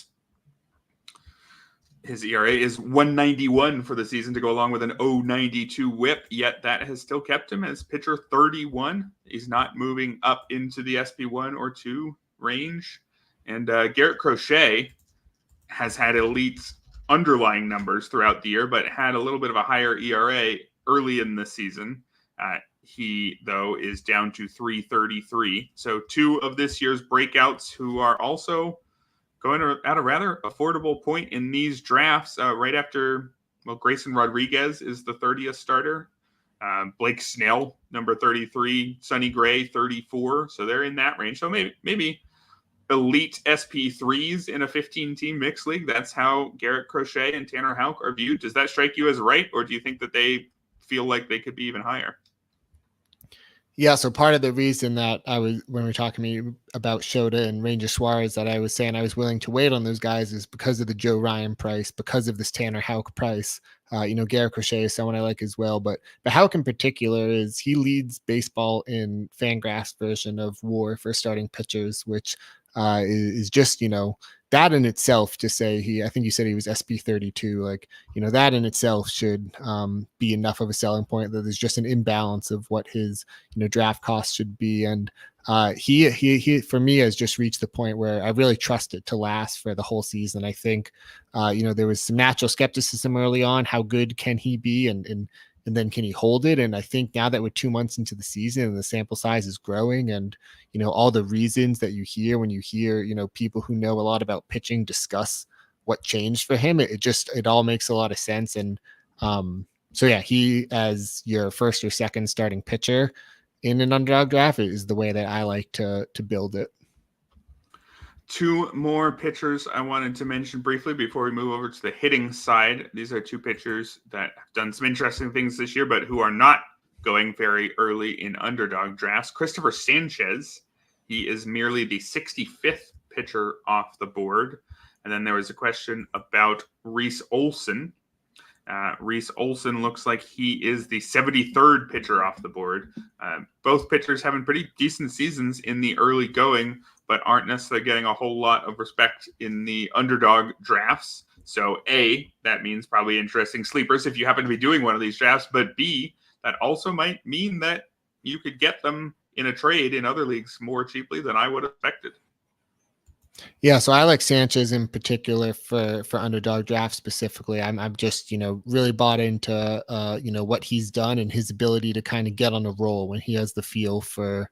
His ERA is 1.91 for the season to go along with an 0.92 whip, yet that has still kept him as pitcher 31. He's not moving up into the SP1 or 2 range. And Garrett Crochet has had elite underlying numbers throughout the year, but had a little bit of a higher ERA early in the season. He, though, is down to 3.33. So two of this year's breakouts who are also going at a rather affordable point in these drafts, right after, Grayson Rodriguez is the 30th starter. Blake Snell, number 33, Sonny Gray, 34. So they're in that range. So maybe elite SP3s in a 15-team mixed league. That's how Garrett Crochet and Tanner Houck are viewed. Does that strike you as right, or do you think that they feel like they could be even higher? Yeah, so part of the reason that when we were talking about Shota and Ranger Suarez, that I was saying I was willing to wait on those guys is because of the Joe Ryan price, because of this Tanner Houck price. Garrett Crochet is someone I like as well, but Houck in particular he leads baseball in Fangraphs version of WAR for starting pitchers, which is just, that in itself, to say I think you said he was SP32, that in itself should be enough of a selling point that there's just an imbalance of what his, draft costs should be. And he for me has just reached the point where I really trust it to last for the whole season. I think, there was some natural skepticism early on. How good can he be? And then can he hold it? And I think now that we're 2 months into the season and the sample size is growing, and, all the reasons that you hear when you hear, people who know a lot about pitching discuss what changed for him, it all makes a lot of sense. And so yeah, he as your first or second starting pitcher in an underdog draft is the way that I like to build it. Two more pitchers I wanted to mention briefly before we move over to the hitting side. These are two pitchers that have done some interesting things this year, but who are not going very early in underdog drafts. Cristopher Sanchez, he is merely the 65th pitcher off the board. And then there was a question about Reese Olson. Reese Olson looks like he is the 73rd pitcher off the board. Both pitchers having pretty decent seasons in the early going, but aren't necessarily getting a whole lot of respect in the underdog drafts. So A, that means probably interesting sleepers if you happen to be doing one of these drafts, but B, that also might mean that you could get them in a trade in other leagues more cheaply than I would have expected. Yeah, so I like Sanchez in particular for underdog draft specifically. I'm just, really bought into, what he's done and his ability to kind of get on a roll when he has the feel for,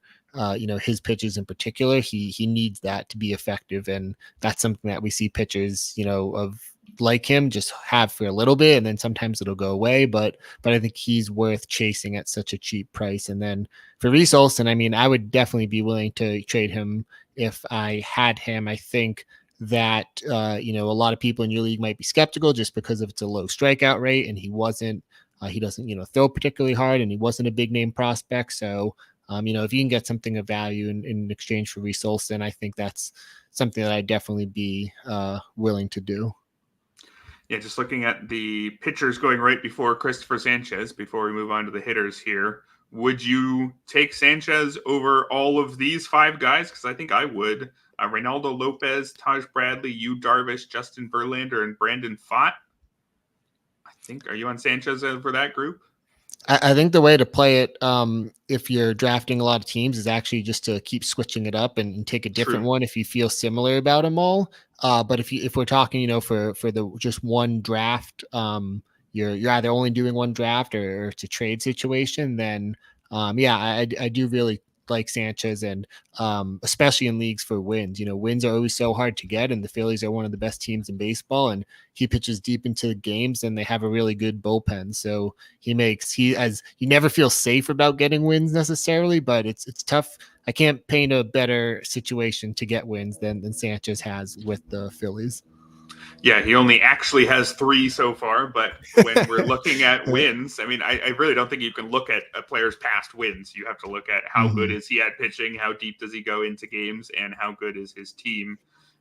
his pitches in particular. He needs that to be effective. And that's something that we see pitchers, of like him just have for a little bit, and then sometimes it'll go away. But I think he's worth chasing at such a cheap price. And then for Reese Olson, I mean, I would definitely be willing to trade him if I had him. I think that, a lot of people in your league might be skeptical just because of it's a low strikeout rate, and he doesn't, throw particularly hard, and he wasn't a big name prospect. So, if you can get something of value in exchange for Reese Olson, I think that's something that I'd definitely be willing to do. Yeah, just looking at the pitchers going right before Cristopher Sanchez, before we move on to the hitters here, would you take Sanchez over all of these 5 guys? Because I think I would. Reynaldo Lopez, Taj Bradley, Yu Darvish, Justin Verlander, and Brandon Pfaadt. Are you on Sanchez for that group? I think the way to play it, if you're drafting a lot of teams, is actually just to keep switching it up and take a different one if you feel similar about them all. But if we're talking, for the just one draft, you're either only doing one draft or it's a trade situation, then I do really like Sanchez, and especially in leagues for wins. Wins are always so hard to get, and the Phillies are one of the best teams in baseball, and he pitches deep into the games, and they have a really good bullpen. So you never feel safe about getting wins necessarily, but it's tough. I can't paint a better situation to get wins than Sanchez has with the Phillies. Yeah, he only actually has 3 so far, but when we're looking at wins, I mean, I really don't think you can look at a player's past wins. You have to look at how good is he at pitching, how deep does he go into games, and how good is his team.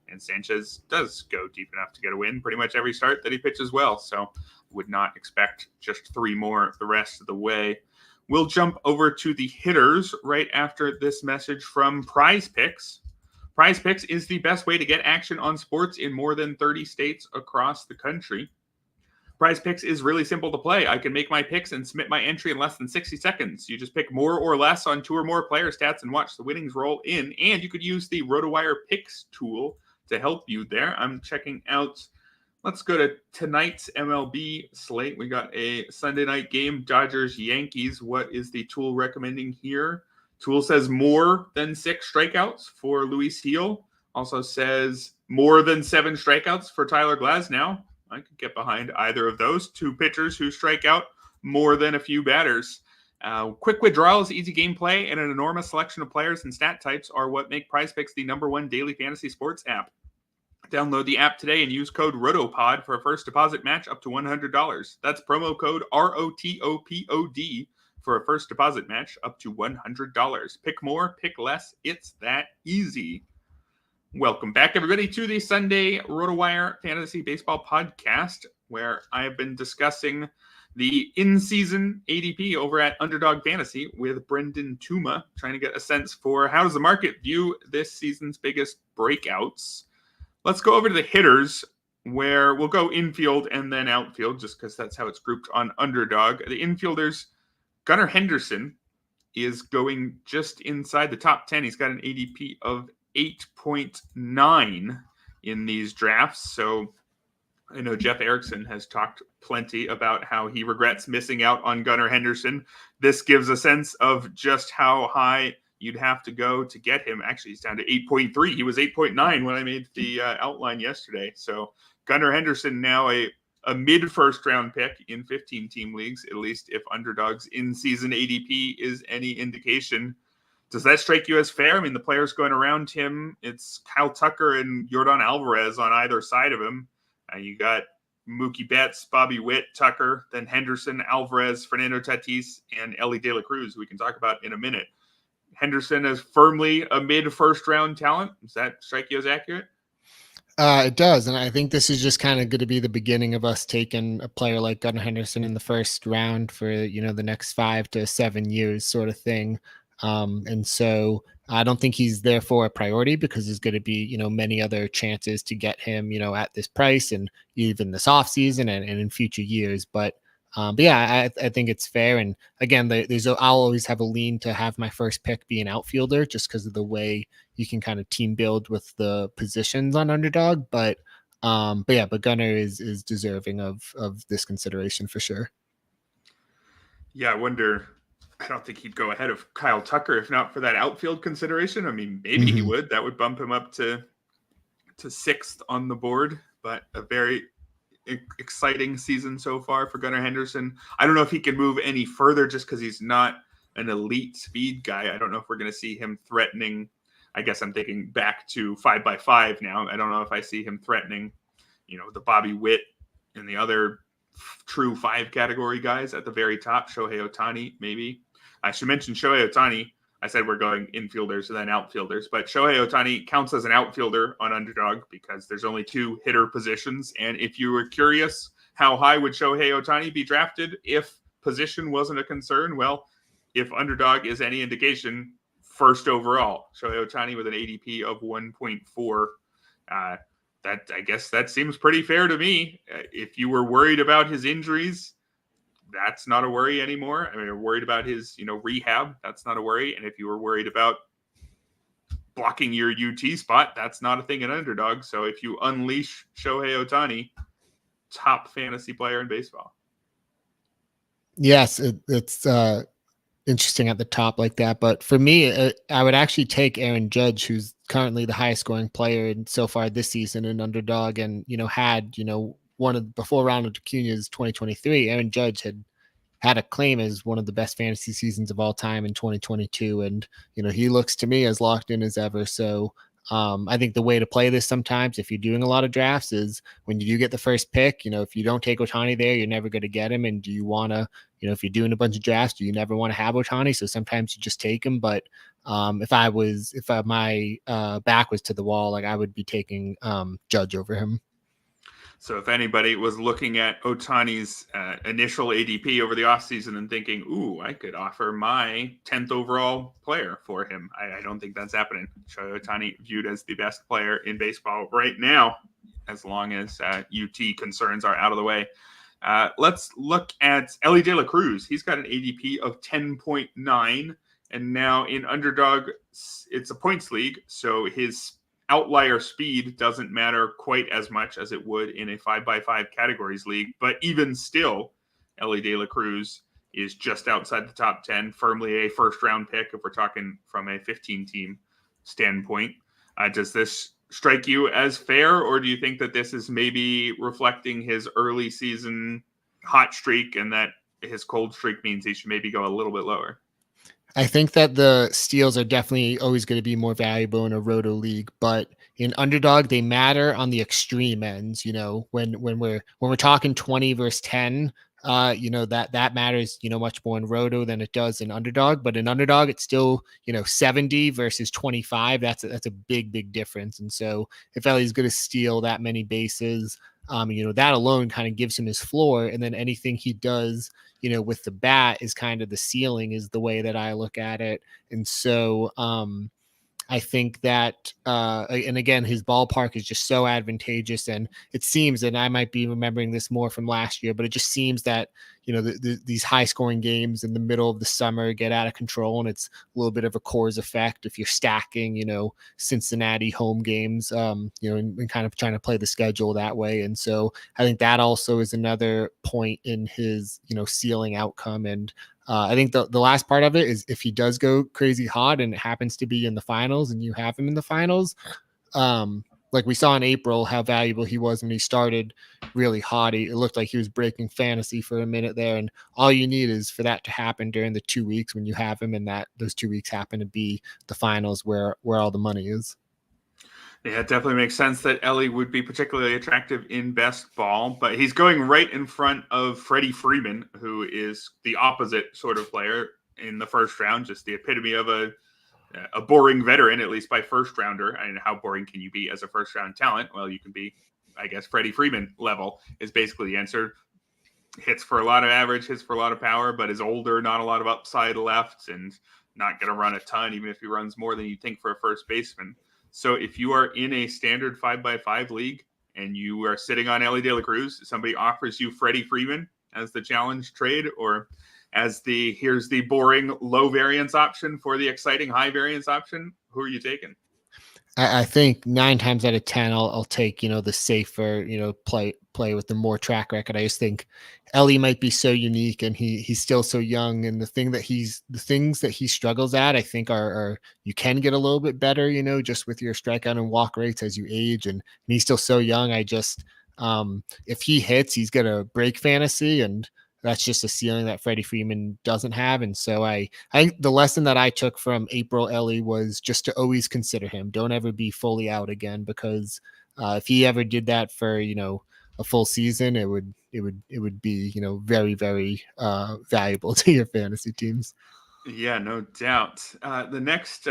And Sanchez does go deep enough to get a win pretty much every start that he pitches well, so would not expect just 3 more the rest of the way. We'll jump over to the hitters right after this message from Prize Picks. Prize Picks is the best way to get action on sports in more than 30 states across the country. Prize Picks is really simple to play. I can make my picks and submit my entry in less than 60 seconds. You just pick more or less on 2 or more player stats and watch the winnings roll in. And you could use the RotoWire Picks tool to help you there. I'm checking out. Let's go to tonight's MLB slate. We got a Sunday night game, Dodgers-Yankees. What is the tool recommending here? Tool says more than 6 strikeouts for Luis Gil. Also says more than 7 strikeouts for Tyler Glasnow. I could get behind either of those 2 pitchers who strike out more than a few batters. Quick withdrawals, easy gameplay, and an enormous selection of players and stat types are what make PrizePicks the #1 daily fantasy sports app. Download the app today and use code ROTOPOD for a first deposit match up to $100. That's promo code ROTOPOD for a first deposit match up to $100. Pick more, pick less. It's that easy. Welcome back, everybody, to the Sunday RotoWire Fantasy Baseball Podcast, where I have been discussing the in-season ADP over at Underdog Fantasy with Brendan Tuma, trying to get a sense for how does the market view this season's biggest breakouts. Let's go over to the hitters, where we'll go infield and then outfield, just because that's how it's grouped on Underdog. The infielders, Gunnar Henderson is going just inside the top 10. He's got an ADP of 8.9 in these drafts. So I know Jeff Erickson has talked plenty about how he regrets missing out on Gunnar Henderson. This gives a sense of just how high you'd have to go to get him. Actually, he's down to 8.3. He was 8.9 when I made the outline yesterday. So Gunnar Henderson now a mid-first round pick in 15-team leagues, at least if Underdog's in-season ADP is any indication. Does that strike you as fair? I mean, the players going around him, it's Kyle Tucker and Yordan Alvarez on either side of him. You got Mookie Betts, Bobby Witt, Tucker, then Henderson, Alvarez, Fernando Tatis, and Elly De La Cruz, who we can talk about in a minute. Henderson is firmly a mid-first round talent. Does that strike you as accurate? It does, and I think this is just kind of going to be the beginning of us taking a player like Gunnar Henderson in the first round for the next 5 to 7 years, sort of thing. And so I don't think he's therefore a priority, because there's going to be many other chances to get him at this price, and even this offseason and in future years. But yeah, I think it's fair. And again, I'll always have a lean to have my first pick be an outfielder, just because of the way you can kind of team build with the positions on Underdog. But Gunnar is deserving of this consideration for sure. Yeah, I don't think he'd go ahead of Kyle Tucker if not for that outfield consideration. I mean, maybe he would. That would bump him up to 6th on the board, but a very exciting season so far for Gunnar Henderson. I don't know if he can move any further just because he's not an elite speed guy. I don't know if we're going to see him threatening. I guess I'm thinking back to 5x5 now. I don't know if I see him threatening, the Bobby Witt and the other true 5 category guys at the very top. Shohei Ohtani, maybe. I should mention Shohei Ohtani. I said we're going infielders and then outfielders, but Shohei Ohtani counts as an outfielder on Underdog because there's only 2 hitter positions. And if you were curious, how high would Shohei Ohtani be drafted if position wasn't a concern? Well, if Underdog is any indication, first overall, Shohei Ohtani with an ADP of 1.4. I guess that seems pretty fair to me. If you were worried about his injuries, that's not a worry anymore. I mean, you're worried about his, rehab. That's not a worry. And if you were worried about blocking your UT spot, that's not a thing in Underdog. So if you unleash Shohei Ohtani, top fantasy player in baseball. Yes, it's interesting at the top like that. But for me, I would actually take Aaron Judge, who's currently the highest scoring player so far this season in Underdog, and had one of before Ronald Acuna's 2023. Aaron Judge had a claim as one of the best fantasy seasons of all time in 2022, and he looks to me as locked in as ever. So I think the way to play this sometimes, if you're doing a lot of drafts, is when you do get the first pick, if you don't take Ohtani there, you're never going to get him. And do you want to, if you're doing a bunch of drafts, do you never want to have Ohtani? So sometimes you just take him. But if my back was to the wall, I would be taking Judge over him. So if anybody was looking at Ohtani's initial ADP over the offseason and thinking, ooh, I could offer my 10th overall player for him, I don't think that's happening. Shohei Ohtani viewed as the best player in baseball right now, as long as UT concerns are out of the way. Let's look at Elly De La Cruz. He's got an ADP of 10.9, and now in Underdog, it's a points league, so his outlier speed doesn't matter quite as much as it would in a 5x5 categories league. But even still, Elly De La Cruz is just outside the top 10, firmly a first round pick if we're talking from a 15-team standpoint. Does this strike you as fair, or do you think that this is maybe reflecting his early season hot streak and that his cold streak means he should maybe go a little bit lower? I think that the steals are definitely always going to be more valuable in a roto league, but in Underdog, they matter on the extreme ends. When we're talking 20 versus 10, that matters, much more in roto than it does in Underdog. But in Underdog, it's still, 70 versus 25. That's a big difference. And so if Ellie's going to steal that many bases, that alone kind of gives him his floor, and then anything he does, with the bat is kind of the ceiling, is the way that I look at it. And so I think that, and again, his ballpark is just so advantageous, and it seems, and I might be remembering this more from last year, but it just seems that, these high scoring games in the middle of the summer get out of control, and it's a little bit of a Coors effect if you're stacking, Cincinnati home games, and kind of trying to play the schedule that way. And so I think that also is another point in his, ceiling outcome. And I think the last part of it is if he does go crazy hot and it happens to be in the finals and you have him in the finals, like we saw in April, how valuable he was when he started really hot. It looked like he was breaking fantasy for a minute there. And all you need is for that to happen during the 2 weeks when you have him, and that those 2 weeks happen to be the finals where all the money is. Yeah, it definitely makes sense that Elly would be particularly attractive in best ball, but he's going right in front of Freddie Freeman, who is the opposite sort of player in the first round, just the epitome of a boring veteran, at least by first rounder. I mean, how boring can you be as a first round talent? Well, you can be, I guess, Freddie Freeman level is basically the answer. Hits for a lot of average, hits for a lot of power, but is older, not a lot of upside left, and not going to run a ton, even if he runs more than you think for a first baseman. So if you are in a standard 5x5 league and you are sitting on Elly De La Cruz, somebody offers you Freddie Freeman as the challenge trade, or as here's the boring low variance option for the exciting high variance option, who are you taking? I think 9 times out of 10, I'll take, the safer, play with the more track record. I just think Elly might be so unique, and he's still so young. And the things that he struggles at, I think are you can get a little bit better, just with your strikeout and walk rates as you age. And he's still so young. I just, if he hits, he's going to break fantasy. And, that's just a ceiling that Freddie Freeman doesn't have. And so I think the lesson that I took from April Elly was just to always consider him. Don't ever be fully out again, because if he ever did that for, a full season, it would be, very, very valuable to your fantasy teams. Yeah, no doubt. The next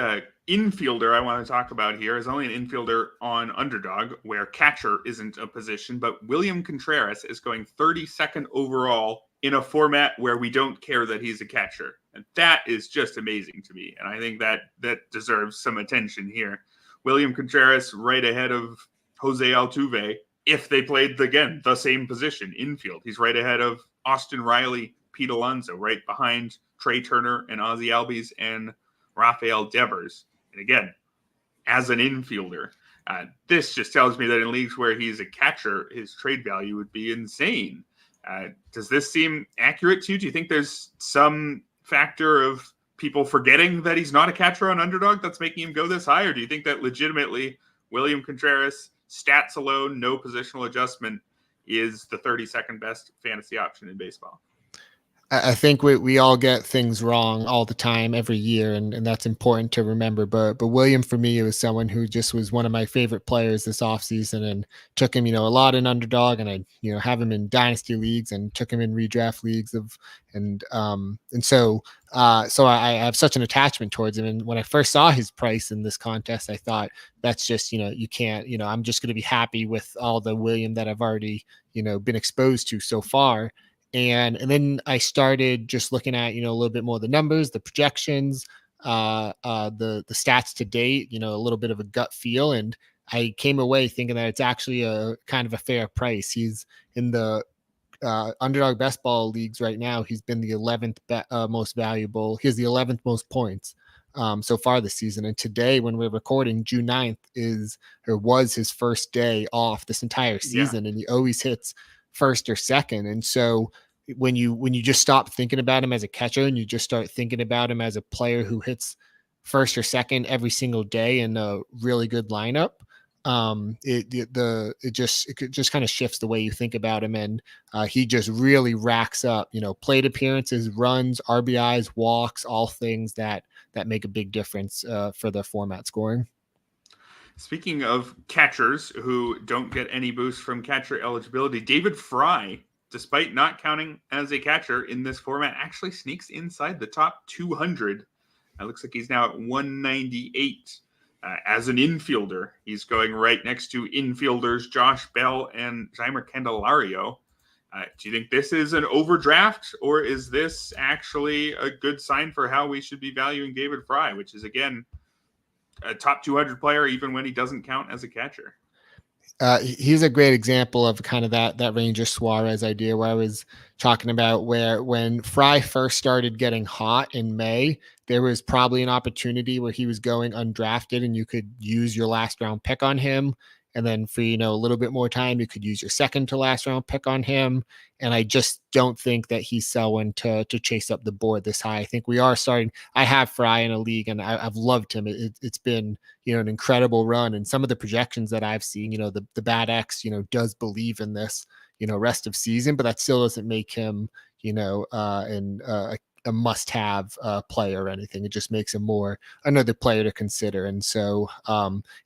infielder I want to talk about here is only an infielder on Underdog, where catcher isn't a position, but William Contreras is going 32nd overall in a format where we don't care that he's a catcher. And that is just amazing to me. And I think that deserves some attention here. William Contreras right ahead of Jose Altuve, if they played, again, the same position, infield. He's right ahead of Austin Riley, Pete Alonso, right behind Trey Turner and Ozzie Albies and Rafael Devers. And again, as an infielder, this just tells me that in leagues where he's a catcher, his trade value would be insane. Does this seem accurate to you? Do you think there's some factor of people forgetting that he's not a catcher on Underdog that's making him go this high? Or do you think that legitimately William Contreras, stats alone, no positional adjustment, is the 32nd best fantasy option in baseball? I think we all get things wrong all the time, every year, and that's important to remember. But William, for me, was someone who just was one of my favorite players this offseason, and took him, a lot in Underdog, and I, have him in dynasty leagues and took him in redraft leagues so I have such an attachment towards him. And when I first saw his price in this contest, I thought that's just, you can't, I'm just going to be happy with all the William that I've already, been exposed to so far. And then I started just looking at, a little bit more of the numbers, the projections, the stats to date, a little bit of a gut feel. And I came away thinking that it's actually a kind of a fair price. He's in the Underdog best ball leagues right now. He's been the 11th most valuable. He has the 11th most points so far this season. And today, when we're recording, June 9th was his first day off this entire season. Yeah. And he always hits first or second. And so when you just stop thinking about him as a catcher and you just start thinking about him as a player who hits first or second every single day in a really good lineup, it just kind of shifts the way you think about him. And he just really racks up, plate appearances, runs, RBIs, walks, all things that make a big difference for the format scoring. Speaking of catchers who don't get any boost from catcher eligibility, David Fry, despite not counting as a catcher in this format, actually sneaks inside the top 200. It looks like he's now at 198. As an infielder, he's going right next to infielders Josh Bell and Jeimer Candelario. Do you think this is an overdraft, or is this actually a good sign for how we should be valuing David Fry, which is, again, a top 200 player, even when he doesn't count as a catcher? He's a great example of kind of that Ranger Suarez idea where I was talking about, where when Fry first started getting hot in May, there was probably an opportunity where he was going undrafted and you could use your last round pick on him. And then for, a little bit more time, you could use your second to last round pick on him. And I just don't think that he's someone to chase up the board this high. I think we are starting. I have Fry in a league and I've loved him. It's been, an incredible run. And some of the projections that I've seen, the Bad X, does believe in this, rest of season, but that still doesn't make him, a must-have player or anything. It just makes him more another player to consider. And so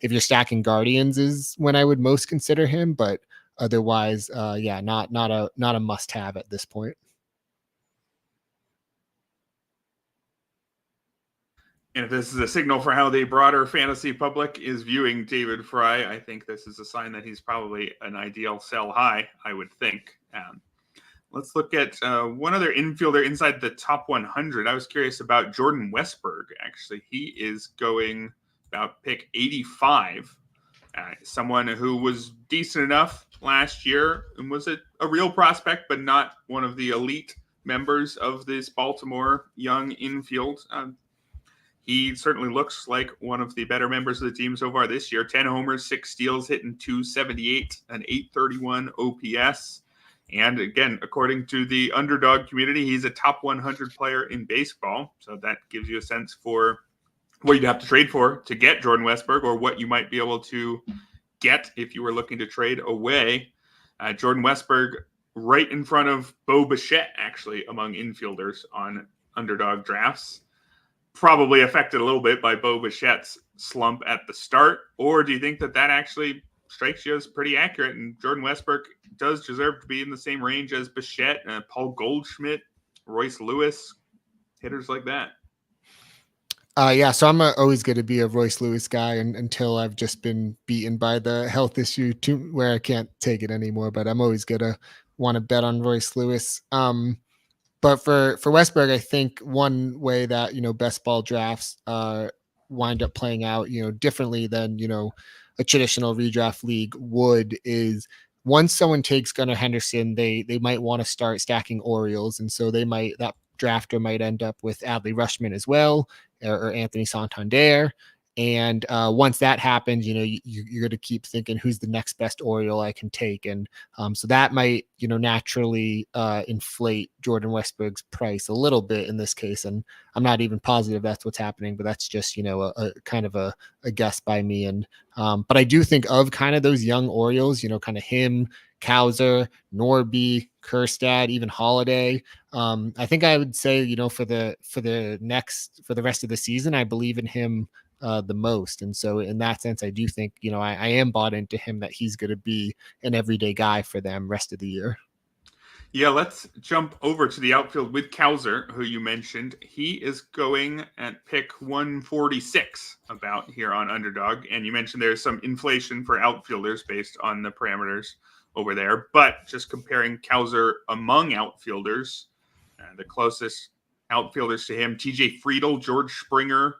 if you're stacking Guardians is when I would most consider him, but otherwise, not a must-have at this point. And if this is a signal for how the broader fantasy public is viewing David Fry, I think this is a sign that he's probably an ideal sell high, I would think. Let's look at one other infielder inside the top 100. I was curious about Jordan Westburg, actually. He is going about pick 85. Someone who was decent enough last year and was a real prospect, but not one of the elite members of this Baltimore young infield. He certainly looks like one of the better members of the team so far this year. 10 homers, 6 steals, hitting .278, an .831 OPS. And again, according to the Underdog community, he's a top 100 player in baseball. So that gives you a sense for what you'd have to trade for to get Jordan Westburg, or what you might be able to get if you were looking to trade away. Jordan Westburg right in front of Bo Bichette, actually, among infielders on underdog drafts. Probably affected a little bit by Bo Bichette's slump at the start, or do you think that actually strikes you as pretty accurate and Jordan Westburg does deserve to be in the same range as Bichette, Paul Goldschmidt, Royce Lewis, hitters like that? Yeah, so I'm always going to be a Royce Lewis guy until I've just been beaten by the health issue where I can't take it anymore. But I'm always going to want to bet on Royce Lewis. But for Westburg, I think one way that, best ball drafts wind up playing out, differently than, a traditional redraft league would is once someone takes Gunnar Henderson, they might want to start stacking Orioles. And so that drafter might end up with Adley Rutschman as well, or Anthony Santander. And once that happens, you're going to keep thinking, who's the next best Oriole I can take? And so that might, naturally inflate Jordan Westburg's price a little bit in this case. And I'm not even positive that's what's happening, but that's just, a kind of a guess by me. And but I do think of kind of those young Orioles, kind of him, Cowser, Norby, Kjerstad, even Holiday. I think I would say, for the rest of the season, I believe in him the most. And so in that sense, I do think, I am bought into him that he's going to be an everyday guy for them rest of the year. Yeah, let's jump over to the outfield with Cowser, who you mentioned. He is going at pick 146 about here on Underdog. And you mentioned there's some inflation for outfielders based on the parameters over there. But just comparing Cowser among outfielders, the closest outfielders to him, TJ Friedel, George Springer,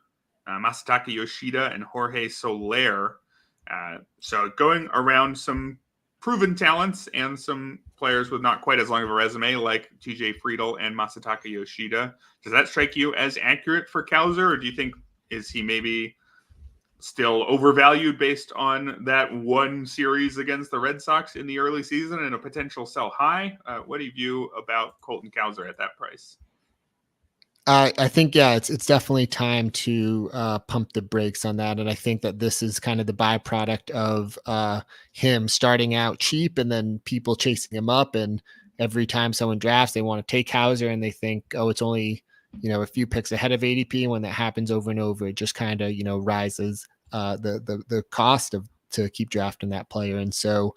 Masataka Yoshida, and Jorge Soler. So going around some proven talents and some players with not quite as long of a resume like TJ Friedel and Masataka Yoshida. Does that strike you as accurate for Cowser, or do you think is he maybe still overvalued based on that one series against the Red Sox in the early season and a potential sell high? What do you view about Colton Cowser at that price? I think, yeah, it's definitely time to pump the brakes on that. And I think that this is kind of the byproduct of him starting out cheap and then people chasing him up. And every time someone drafts, they want to take Cowser and they think, oh, it's only, a few picks ahead of ADP. And when that happens over and over, it just kind of, rises the cost to keep drafting that player. And so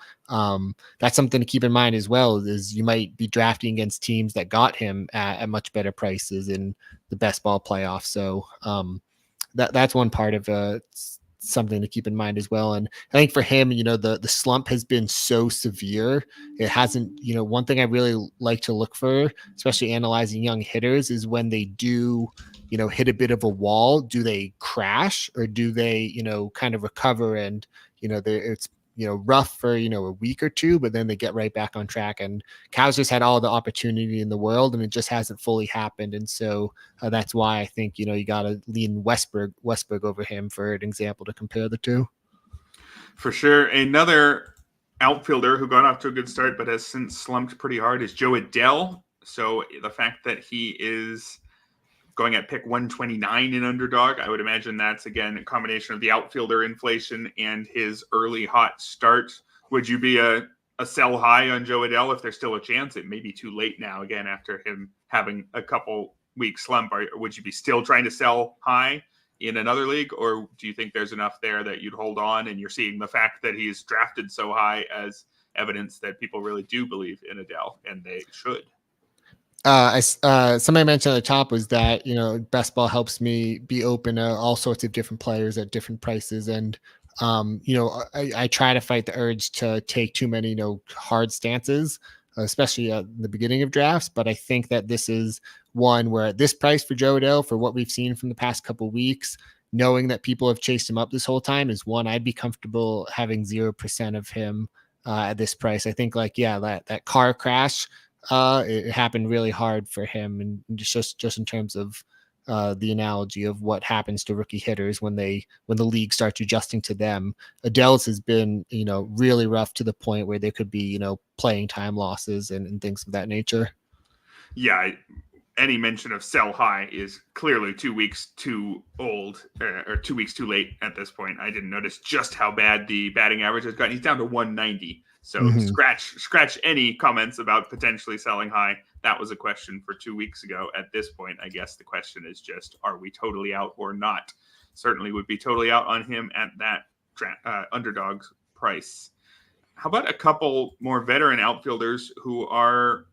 that's something to keep in mind as well, is you might be drafting against teams that got him at much better prices in the best ball playoff. So that's one part of something to keep in mind as well. And I think for him, the slump has been so severe. It hasn't, one thing I really like to look for, especially analyzing young hitters, is when they do, hit a bit of a wall, do they crash or do they, kind of recover and, it's, rough for, a week or two, but then they get right back on track. And Cowser's had all the opportunity in the world and it just hasn't fully happened. And so that's why I think, you got to lean Westburg over him for an example to compare the two. For sure. Another outfielder who got off to a good start, but has since slumped pretty hard is Jo Adell. So the fact that he is going at pick 129 in Underdog, I would imagine that's, again, a combination of the outfielder inflation and his early hot start. Would you be a sell high on Jo Adell if there's still a chance? It may be too late now, again, after him having a couple weeks slump. Or would you be still trying to sell high in another league? Or do you think there's enough there that you'd hold on and you're seeing the fact that he's drafted so high as evidence that people really do believe in Adell, and they should? Somebody mentioned at the top was that, best ball helps me be open to all sorts of different players at different prices. And, I try to fight the urge to take too many, hard stances, especially at the beginning of drafts. But I think that this is one where at this price for Jo Adell, for what we've seen from the past couple of weeks, knowing that people have chased him up this whole time, is one I'd be comfortable having 0% of him at this price. I think that car crash, it happened really hard for him, and just in terms of the analogy of what happens to rookie hitters when the league starts adjusting to them. Adell's has been really rough to the point where there could be playing time losses and things of that nature. Yeah, any mention of sell high is clearly 2 weeks too old or 2 weeks too late at this point. I didn't notice just how bad the batting average has gotten. He's down to 190 So scratch any comments about potentially selling high. That was a question for 2 weeks ago. At this point, I guess the question is just, are we totally out or not? Certainly would be totally out on him at that underdog price. How about a couple more veteran outfielders who are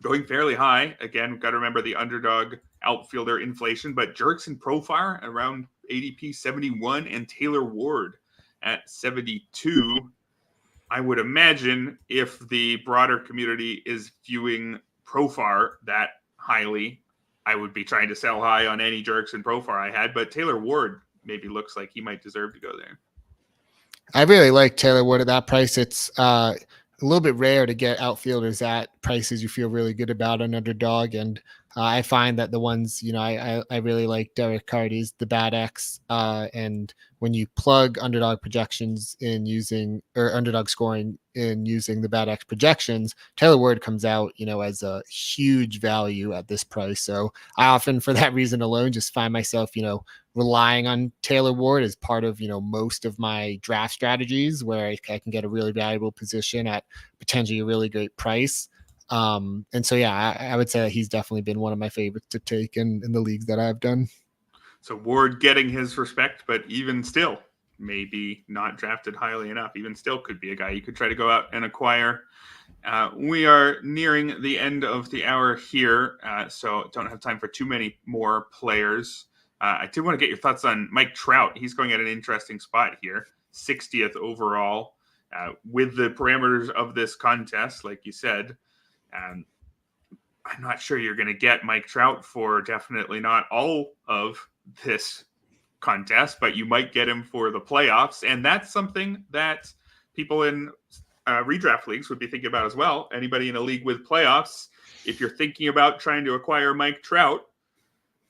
going fairly high? Again, we've got to remember the underdog outfielder inflation, but Jurickson Profar around ADP 71 and Taylor Ward at 72. I would imagine if the broader community is viewing Profar that highly, I would be trying to sell high on any Jurickson Profar I had, but Taylor Ward maybe looks like he might deserve to go there. I really like Taylor Ward at that price. It's a little bit rare to get outfielders at prices you feel really good about on underdog. And I find that the ones, I really like Derek Carty's, the Bad X. And when you plug underdog projections in using, or underdog scoring in using the Bad X projections, Taylor Ward comes out, as a huge value at this price. So I often, for that reason alone, just find myself, relying on Taylor Ward as part of, most of my draft strategies where I can get a really valuable position at potentially a really great price. And so, yeah, I would say that he's definitely been one of my favorites to take in the leagues that I've done. So Ward getting his respect, but even still, maybe not drafted highly enough. Even still could be a guy you could try to go out and acquire. We are nearing the end of the hour here, so don't have time for too many more players. I did want to get your thoughts on Mike Trout. He's going at an interesting spot here, 60th overall. With the parameters of this contest, like you said, I'm not sure you're going to get Mike Trout for definitely not all of this contest, but you might get him for the playoffs. And that's something that people in redraft leagues would be thinking about as well. Anybody in a league with playoffs, if you're thinking about trying to acquire Mike Trout,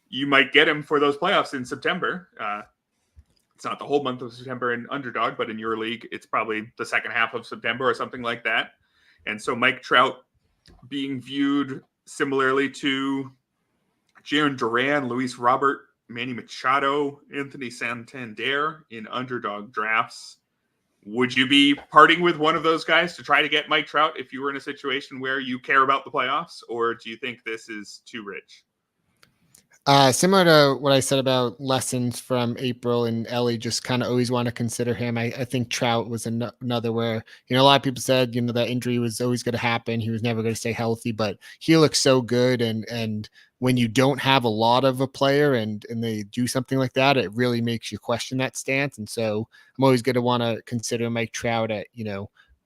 you might get him for those playoffs in September. It's not the whole month of September in underdog, but in your league, it's probably the second half of September or something like that. And so Mike Trout being viewed similarly to Jarren Duran, Luis Robert, Manny Machado, Anthony Santander in underdog drafts. Would you be parting with one of those guys to try to get Mike Trout if you were in a situation where you care about the playoffs, or do you think this is too rich? Similar to what I said about lessons from April and Elly, just kind of always want to consider him. I think Trout was another where, a lot of people said, that injury was always going to happen. He was never going to stay healthy, but he looks so good. And when you don't have a lot of a player and they do something like that, it really makes you question that stance. And so I'm always going to want to consider Mike Trout at,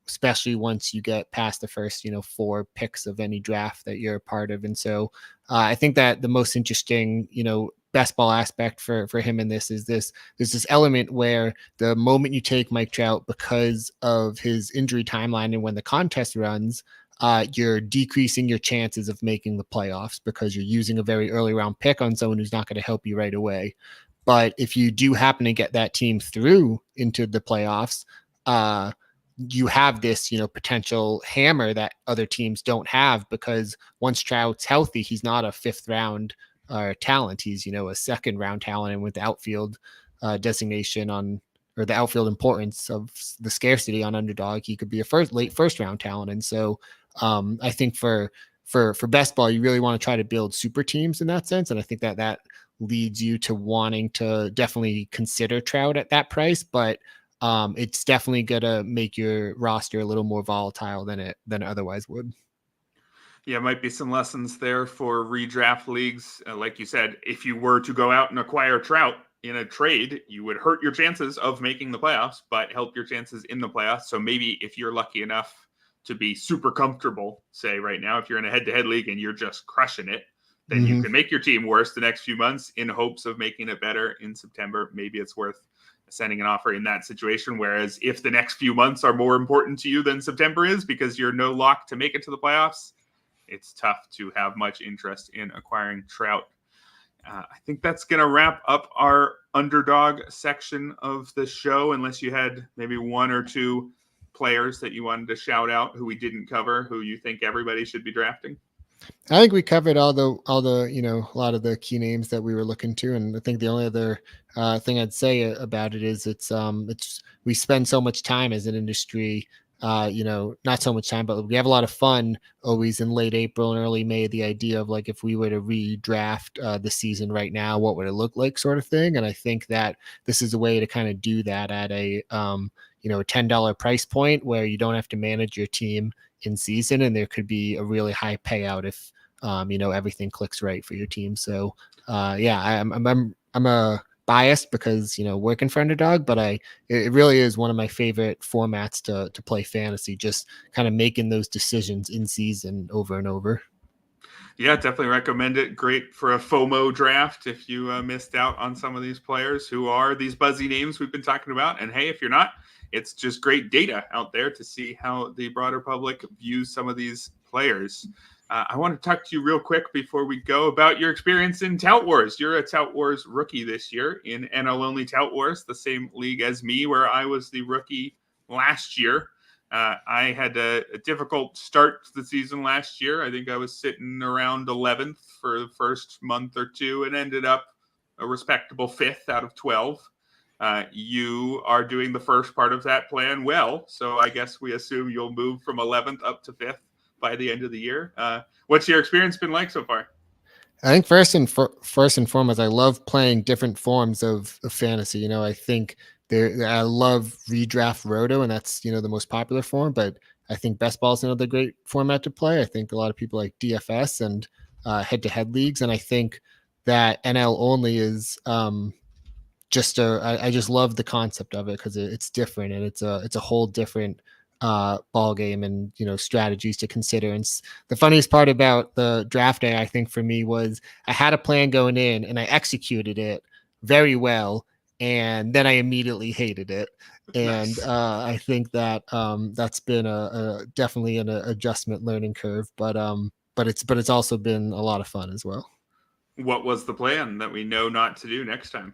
especially once you get past the first, 4 picks of any draft that you're a part of. And so I think that the most interesting, best ball aspect for him in this is there's this element where the moment you take Mike Trout, because of his injury timeline and when the contest runs, you're decreasing your chances of making the playoffs because you're using a very early round pick on someone who's not going to help you right away. But if you do happen to get that team through into the playoffs, you have this, potential hammer that other teams don't have, because once Trout's healthy, he's not a 5th round talent. He's, a 2nd round talent. And with the outfield designation or the outfield importance of the scarcity on underdog, he could be a late first round talent. And so I think for best ball, you really want to try to build super teams in that sense. And I think that leads you to wanting to definitely consider Trout at that price. But it's definitely going to make your roster a little more volatile than it otherwise would. Yeah, might be some lessons there for redraft leagues. Like you said, if you were to go out and acquire Trout in a trade, you would hurt your chances of making the playoffs, but help your chances in the playoffs. So maybe if you're lucky enough to be super comfortable, say right now, if you're in a head-to-head league and you're just crushing it, then you can make your team worse the next few months in hopes of making it better in September. Maybe it's worth sending an offer in that situation. Whereas if the next few months are more important to you than September is because you're no lock to make it to the playoffs, it's tough to have much interest in acquiring Trout. I think that's going to wrap up our underdog section of the show, unless you had maybe 1 or 2 players that you wanted to shout out who we didn't cover, who you think everybody should be drafting. I think we covered all the a lot of the key names that we were looking to, and I think the only other thing I'd say about it is it's we spend so much time as an industry not so much time, but we have a lot of fun always in late April and early May. The idea of like, if we were to redraft the season right now, what would it look like, sort of thing. And I think that this is a way to kind of do that at a $10 price point where you don't have to manage your team in season, and there could be a really high payout if everything clicks right for your team. So I'm a biased because working for Underdog, but it really is one of my favorite formats to play fantasy, just kind of making those decisions in season over and over. Yeah, definitely recommend it. Great for a FOMO draft if you missed out on some of these players who are these buzzy names we've been talking about. And hey, if you're not, it's just great data out there to see how the broader public views some of these players. I want to talk to you real quick before we go about your experience in Tout Wars. You're a Tout Wars rookie this year in NL Only Tout Wars, the same league as me, where I was the rookie last year. I had a difficult start to the season last year. I think I was sitting around 11th for the first month or two and ended up a respectable 5th out of 12. You are doing the first part of that plan well, so I guess we assume you'll move from 11th up to 5th by the end of the year. What's your experience been like so far? I think first and foremost, I love playing different forms of fantasy. I think I love redraft roto, and that's the most popular form. But I think best ball is another great format to play. I think a lot of people like DFS and head-to-head leagues, and I think that NL only is I just love the concept of it because it's different, and it's a whole different ball game and strategies to consider. And the funniest part about the draft day, I think, for me, was I had a plan going in and I executed it very well, and then I immediately hated it. And Nice. I think that that's been definitely an adjustment learning curve, but it's also been a lot of fun as well. What was the plan that we know not to do next time?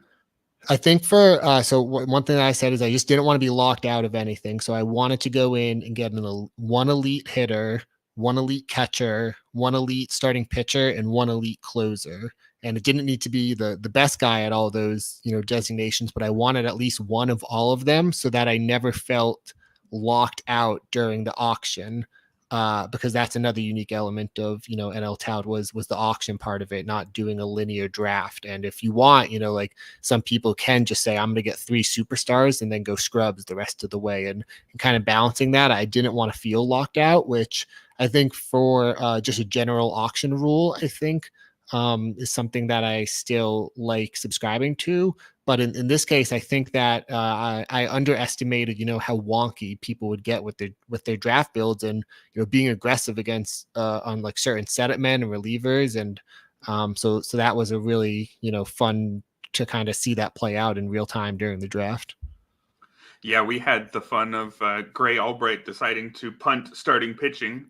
I think one thing that I said is I just didn't want to be locked out of anything. So I wanted to go in and get one elite hitter, one elite catcher, one elite starting pitcher, and one elite closer. And it didn't need to be the best guy at all those, designations, but I wanted at least one of all of them so that I never felt locked out during the auction. Because that's another unique element of NL Tout was the auction part of it, not doing a linear draft. And if you want, like some people can just say I'm going to get 3 superstars and then go scrubs the rest of the way, and kind of balancing that. I didn't want to feel locked out, which I think for just a general auction rule, I think is something that I still like subscribing to. But in this case, I think that I underestimated, how wonky people would get with their draft builds, and being aggressive against on like certain setup men and relievers, and so that was a really fun to kind of see that play out in real time during the draft. Yeah, we had the fun of Gray Albright deciding to punt starting pitching.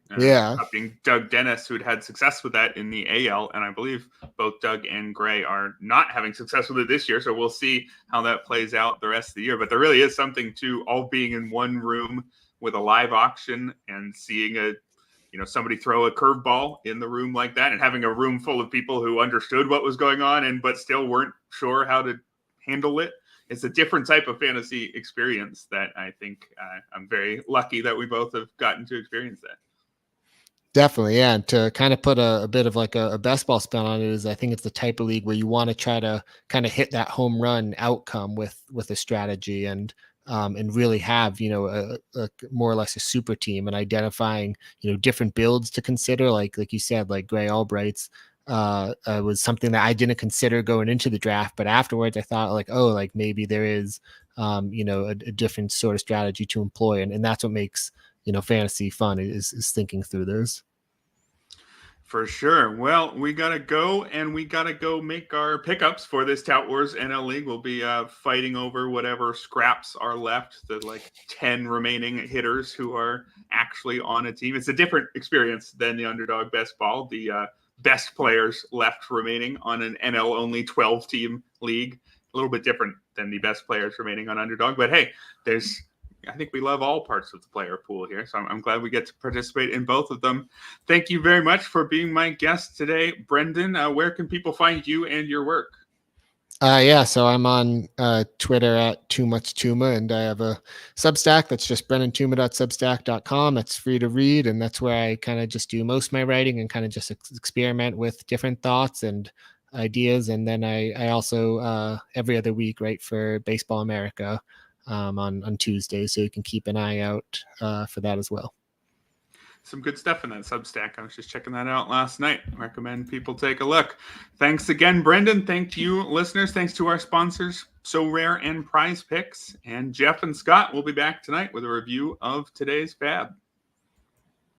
Being Doug Dennis, who'd had success with that in the AL. And I believe both Doug and Gray are not having success with it this year. So we'll see how that plays out the rest of the year. But there really is something to all being in one room with a live auction and seeing somebody throw a curveball in the room like that, and having a room full of people who understood what was going on but still weren't sure how to handle it. It's a different type of fantasy experience that I think I'm very lucky that we both have gotten to experience that. Definitely, yeah. And to kind of put a bit of like a best ball spin on it is, I think it's the type of league where you want to try to kind of hit that home run outcome with a strategy, and really have a more or less a super team, and identifying different builds to consider, like you said, like Gray Albright's was something that I didn't consider going into the draft, but afterwards I thought like maybe there is a different sort of strategy to employ, and that's what makes fantasy fun, is thinking through those. For sure. Well, we got to go, and we got to go make our pickups for this Tout Wars NL League. We'll be fighting over whatever scraps are left, the 10 remaining hitters who are actually on a team. It's a different experience than the Underdog Best Ball. The best players left remaining on an NL only 12-team league. A little bit different than the best players remaining on Underdog. But hey, I think we love all parts of the player pool here. So I'm glad we get to participate in both of them. Thank you very much for being my guest today, Brendan. Where can people find you and your work? Yeah, so I'm on Twitter at Too Much Tuma, and I have a Substack that's just brennantuma.substack.com. It's free to read, and that's where I kind of just do most of my writing and kind of just experiment with different thoughts and ideas. And then I also every other week write for Baseball America on Tuesdays, so you can keep an eye out for that as well. Some good stuff in that Substack. I was just checking that out last night. Recommend people take a look. Thanks again, Brendan. Thank you, listeners. Thanks to our sponsors, So Rare and Prize Picks. And Jeff and Scott will be back tonight with a review of today's Fab.